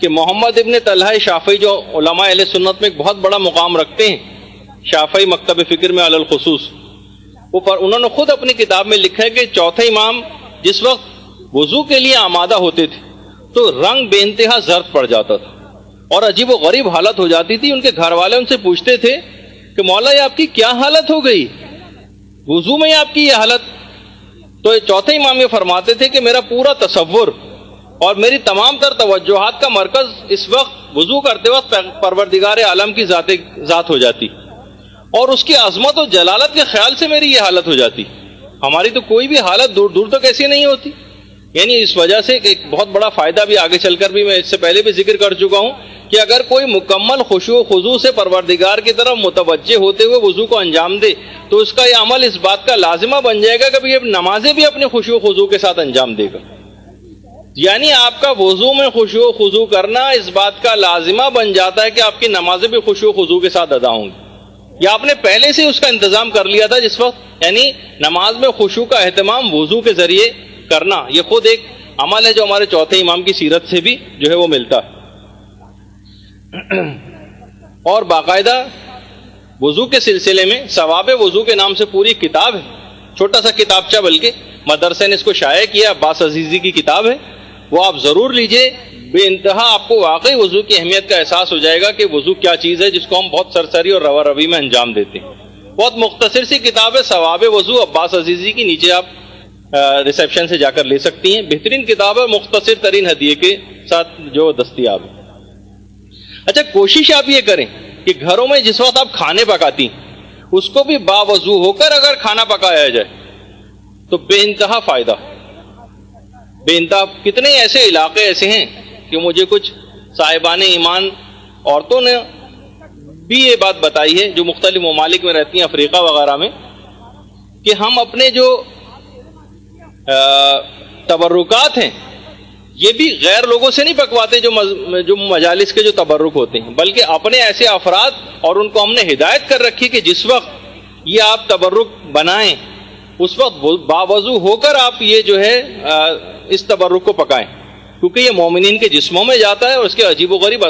کہ محمد ابن طلحہ شافعی جو علماء اہل سنت میں ایک بہت بڑا مقام رکھتے ہیں، شافعی مکتب فکر میں علی الخصوص، انہوں نے خود اپنی کتاب میں لکھا ہے کہ چوتھے امام جس وقت وضو کے لیے آمادہ ہوتے تھے تو رنگ بے انتہا زرد پڑ جاتا تھا اور عجیب و غریب حالت ہو جاتی تھی۔ ان کے گھر والے ان سے پوچھتے تھے کہ مولا یہ آپ کی کیا حالت ہو گئی، وضو میں آپ کی یہ حالت؟ تو چوتھے امام یہ فرماتے تھے کہ میرا پورا تصور اور میری تمام تر توجہات کا مرکز اس وقت وضو کرتے وقت پروردگار عالم کی ذات ہو جاتی اور اس کی عظمت و جلالت کے خیال سے میری یہ حالت ہو جاتی۔ ہماری تو کوئی بھی حالت دور دور تک ایسی نہیں ہوتی۔ یعنی اس وجہ سے ایک بہت بڑا فائدہ بھی آگے چل کر بھی میں اس سے پہلے بھی ذکر کر چکا ہوں کہ اگر کوئی مکمل خشوع و خضوع سے پروردگار کی طرف متوجہ ہوتے ہوئے وضو کو انجام دے تو اس کا یہ عمل اس بات کا لازمہ بن جائے گا کہ یہ نمازیں بھی اپنے خشوع و خضوع کے ساتھ انجام دے گا۔ یعنی آپ کا وضو میں خشوع و خضوع کرنا اس بات کا لازمہ بن جاتا ہے کہ آپ کی نمازیں بھی خشوع و خضوع کے ساتھ ادا ہوں گی، یا آپ نے پہلے سے اس کا انتظام کر لیا تھا جس وقت، یعنی نماز میں خشوع کا اہتمام وضو کے ذریعے کرنا، یہ خود ایک عمل ہے جو ہمارے چوتھے امام کی سیرت سے بھی جو ہے وہ ملتا ہے۔ اور باقاعدہ وضو کے سلسلے میں ثواب وضو کے نام سے پوری کتاب ہے، چھوٹا سا کتابچہ، بلکہ مدرسے نے اس کو شائع کیا، عباس عزیزی کی کتاب ہے، وہ آپ ضرور لیجئے۔ بے انتہا آپ کو واقعی وضو کی اہمیت کا احساس ہو جائے گا کہ وضو کیا چیز ہے جس کو ہم بہت سرسری اور روا روی میں انجام دیتے ہیں۔ بہت مختصر سی کتاب ہے ثواب وضو، عباس عزیزی کی، نیچے آپ ریسیپشن سے جا کر لے سکتی ہیں۔ بہترین کتاب ہے، مختصر ترین ہدیے کے ساتھ جو دستیاب ہے۔ اچھا، کوشش آپ یہ کریں کہ گھروں میں جس وقت آپ کھانے پکاتی اس کو بھی باوضو ہو کر اگر کھانا پکایا جائے تو بے انتہا فائدہ، بے انتہا۔ کتنے ایسے علاقے ایسے ہیں کہ مجھے کچھ صاحبان ایمان عورتوں نے بھی یہ بات بتائی ہے جو مختلف ممالک میں رہتی ہیں، افریقہ وغیرہ میں، کہ ہم اپنے جو تبرکات ہیں یہ بھی غیر لوگوں سے نہیں پکواتے، جو مجالس کے جو تبرک ہوتے ہیں، بلکہ اپنے ایسے افراد، اور ان کو ہم نے ہدایت کر رکھی کہ جس وقت یہ آپ تبرک بنائیں اس وقت باوضو ہو کر آپ یہ جو ہے اس تبرک کو پکائیں، کیونکہ یہ مومنین کے جسموں میں جاتا ہے اور اس کے عجیب و غریب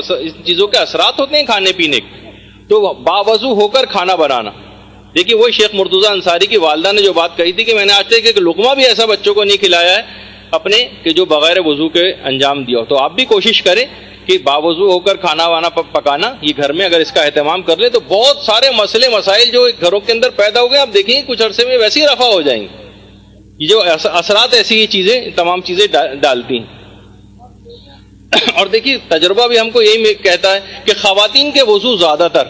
چیزوں کے اثرات ہوتے ہیں کھانے پینے کے۔ تو باوضو ہو کر کھانا بنانا، دیکھیے وہی شیخ مرتضیٰ انصاری کی والدہ نے جو بات کہی تھی کہ میں نے آج تک ایک لقمہ بھی ایسا بچوں کو نہیں کھلایا ہے اپنے کہ جو بغیر وضو کے انجام دیا ہو۔ تو آپ بھی کوشش کریں کہ باوضو ہو کر کھانا وانا پکانا، یہ گھر میں اگر اس کا اہتمام کر لیں تو بہت سارے مسئلے مسائل جو گھروں کے اندر پیدا ہو گئے آپ دیکھیں گے کچھ عرصے میں ویسے ہی رفع ہو جائیں گے۔ یہ جو اثرات ایسی یہ چیزیں تمام چیزیں ڈالتی ہیں۔ اور دیکھیے تجربہ بھی ہم کو یہی کہتا ہے کہ خواتین کے وضو زیادہ تر،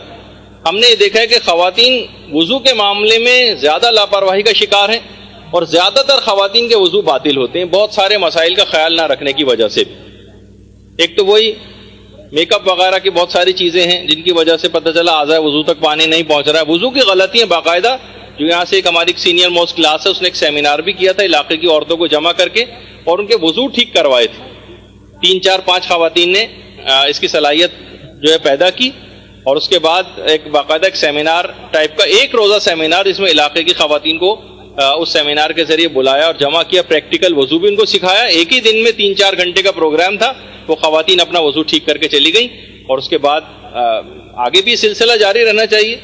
ہم نے یہ دیکھا ہے کہ خواتین وضو کے معاملے میں زیادہ لاپرواہی کا شکار ہیں اور زیادہ تر خواتین کے وضو باطل ہوتے ہیں، بہت سارے مسائل کا خیال نہ رکھنے کی وجہ سے بھی۔ ایک تو وہی میک اپ وغیرہ کی بہت ساری چیزیں ہیں جن کی وجہ سے پتہ چلا اعضاء وضو تک پانی نہیں پہنچ رہا ہے۔ وضو کی غلطیاں باقاعدہ جو یہاں سے ایک ہماری سینئر موسٹ کلاس ہے اس نے ایک سیمینار بھی کیا تھا علاقے کی عورتوں کو جمع کر کے اور ان کے وضو ٹھیک کروائے تھے۔ 3 4 5 خواتین نے اس کی صلاحیت جو ہے پیدا کی اور اس کے بعد ایک باقاعدہ ایک سیمینار ٹائپ کا ایک روزہ سیمینار اس میں علاقے کی خواتین کو اس سیمینار کے ذریعے بلایا اور جمع کیا، پریکٹیکل وضو بھی ان کو سکھایا۔ ایک ہی دن میں 3 4 گھنٹے کا پروگرام تھا، وہ خواتین اپنا وضو ٹھیک کر کے چلی گئیں اور اس کے بعد آگے بھی سلسلہ جاری رہنا چاہیے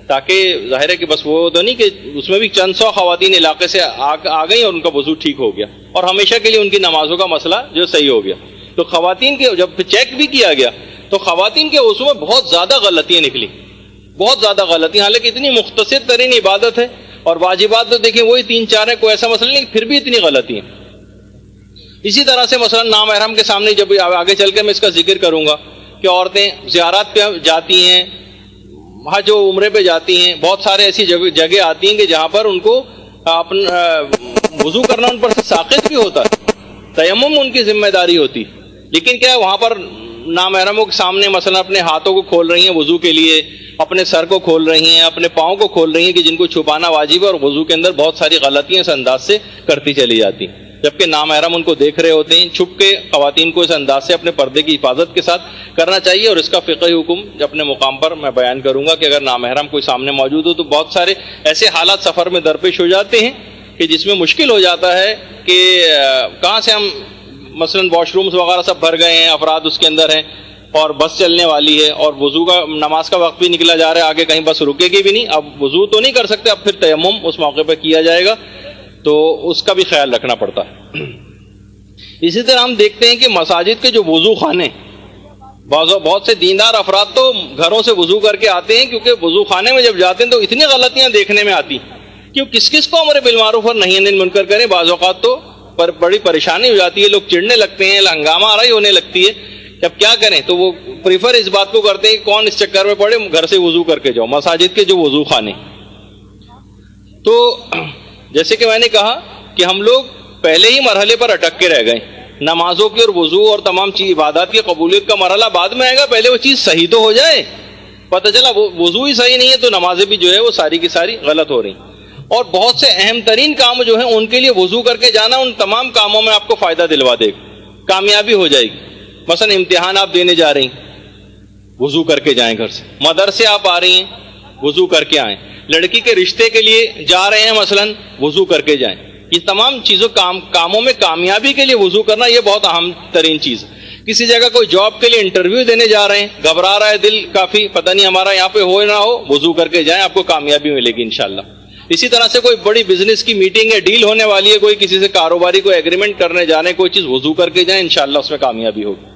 تاکہ ظاہر ہے کہ بس وہ تو نہیں کہ اس میں بھی چند سو خواتین علاقے سے آ گئیں اور ان کا وضو ٹھیک ہو گیا اور ہمیشہ کے لیے ان کی نمازوں کا مسئلہ جو صحیح ہو گیا۔ تو خواتین کے جب چیک بھی کیا گیا تو خواتین کے وضو میں بہت زیادہ غلطیاں نکلی، بہت زیادہ غلطیاں، حالانکہ اتنی مختصر ترین عبادت ہے اور واجبات تو دیکھیں وہی 3 4 ہیں، کوئی ایسا مسئلہ نہیں، پھر بھی اتنی غلطیاں۔ اسی طرح سے مثلا نامحرم کے سامنے جب آگے چل کے میں اس کا ذکر کروں گا کہ عورتیں زیارات پہ جاتی ہیں، حج و عمرے پہ جاتی ہیں، بہت سارے ایسی جگہ آتی ہیں کہ جہاں پر ان کو اپنا وضو کرنا ان پر سے ساقط بھی ہوتا ہے، تیمم ان کی ذمہ داری ہوتی، لیکن کیا وہاں پر نامحرموں کے سامنے مثلا اپنے ہاتھوں کو کھول رہی ہیں وضو کے لیے، اپنے سر کو کھول رہی ہیں، اپنے پاؤں کو کھول رہی ہیں کہ جن کو چھپانا واجب ہے، اور وضو کے اندر بہت ساری غلطیاں اس انداز سے کرتی چلی جاتی ہیں، جبکہ نامحرم ان کو دیکھ رہے ہوتے ہیں۔ چھپ کے خواتین کو اس انداز سے اپنے پردے کی حفاظت کے ساتھ کرنا چاہیے، اور اس کا فقہی حکم اپنے مقام پر میں بیان کروں گا کہ اگر نامحرم کوئی سامنے موجود ہو تو بہت سارے ایسے حالات سفر میں درپیش ہو جاتے ہیں کہ جس میں مشکل ہو جاتا ہے کہ کہاں سے ہم مثلا واش رومز وغیرہ سب بھر گئے ہیں، افراد اس کے اندر ہیں، اور بس چلنے والی ہے، اور وضو کا نماز کا وقت بھی نکلا جا رہا ہے، آگے کہیں بس رکے گی بھی نہیں، اب وضو تو نہیں کر سکتے، اب پھر تیمم اس موقع پہ کیا جائے گا، تو اس کا بھی خیال رکھنا پڑتا ہے۔ اسی طرح ہم دیکھتے ہیں کہ مساجد کے جو وضو خانے، بہت سے دیندار افراد تو گھروں سے وضو کر کے آتے ہیں، کیونکہ وضو خانے میں جب جاتے ہیں تو اتنی غلطیاں دیکھنے میں آتی کیوں کس کو امر بالمعروف اور نہی عن المنکر کریں، بعض اوقات تو بڑی پریشانی ہو جاتی ہے، لوگ چڑھنے لگتے ہیں، ہنگامہ آرائی ہونے لگتی ہے، اب کیا کریں؟ تو وہ پریفر اس بات کو کرتے ہیں کہ کون اس چکر میں پڑے، گھر سے وضو کر کے جاؤ۔ مساجد کے جو وضو خانے، تو جیسے کہ میں نے کہا کہ ہم لوگ پہلے ہی مرحلے پر اٹک کے رہ گئے، نمازوں کی اور وضو اور تمام عبادات کی قبولیت کا مرحلہ بعد میں آئے گا، پہلے وہ چیز صحیح تو ہو جائے۔ پتہ چلا وضو ہی صحیح نہیں ہے تو نمازیں بھی جو ہے وہ ساری کی ساری غلط ہو رہی ہیں، اور بہت سے اہم ترین کام جو ہیں ان کے لیے وضو کر کے جانا ان تمام کاموں میں آپ کو فائدہ دلوا دے گا، کامیابی ہو جائے گی۔ مثلا امتحان آپ دینے جا رہی ہیں، وضو کر کے جائیں گھر سے، مدرسے آپ آ رہی ہیں، وضو کر کے آئیں، لڑکی کے رشتے کے لیے جا رہے ہیں مثلا، وضو کر کے جائیں۔ یہ تمام چیزوں کاموں میں کامیابی کے لیے وضو کرنا یہ بہت اہم ترین چیز ہے۔ کسی جگہ کوئی جاب کے لیے انٹرویو دینے جا رہے ہیں، گھبرا رہا ہے دل کافی، پتہ نہیں ہمارا یہاں پہ ہو نہ ہو، وضو کر کے جائیں، آپ کو کامیابی ملے گی انشاءاللہ۔ اسی طرح سے کوئی بڑی بزنس کی میٹنگ ہے، ڈیل ہونے والی ہے، کوئی کسی سے کاروباری کوئی ایگریمنٹ کرنے جا رہے ہیں، کوئی چیز وضو کر کے جائیں، انشاءاللہ اس میں کامیابی ہوگی۔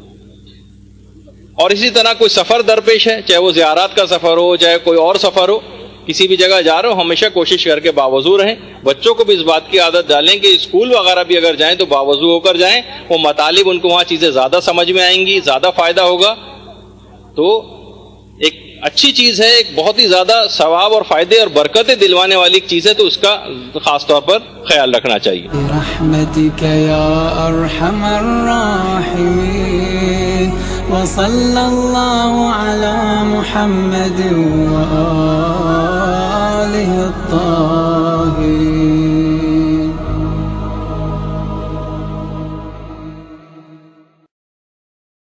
اور اسی طرح کوئی سفر درپیش ہے، چاہے وہ زیارات کا سفر ہو، چاہے کوئی اور سفر ہو، کسی بھی جگہ جا رہے ہو، ہمیشہ کوشش کر کے باوضو رہیں۔ بچوں کو بھی اس بات کی عادت ڈالیں کہ اسکول وغیرہ بھی اگر جائیں تو باوضو ہو کر جائیں، وہ مطالب ان کو وہاں چیزیں زیادہ سمجھ میں آئیں گی، زیادہ فائدہ ہوگا۔ تو ایک اچھی چیز ہے، ایک بہت ہی زیادہ ثواب اور فائدے اور برکتیں دلوانے والی ایک چیز ہے، تو اس کا خاص طور پر خیال رکھنا چاہیے۔ برحمتک یا ارحم الراحمین، وصلی اللہ علی محمد وآلہ الطاہرین۔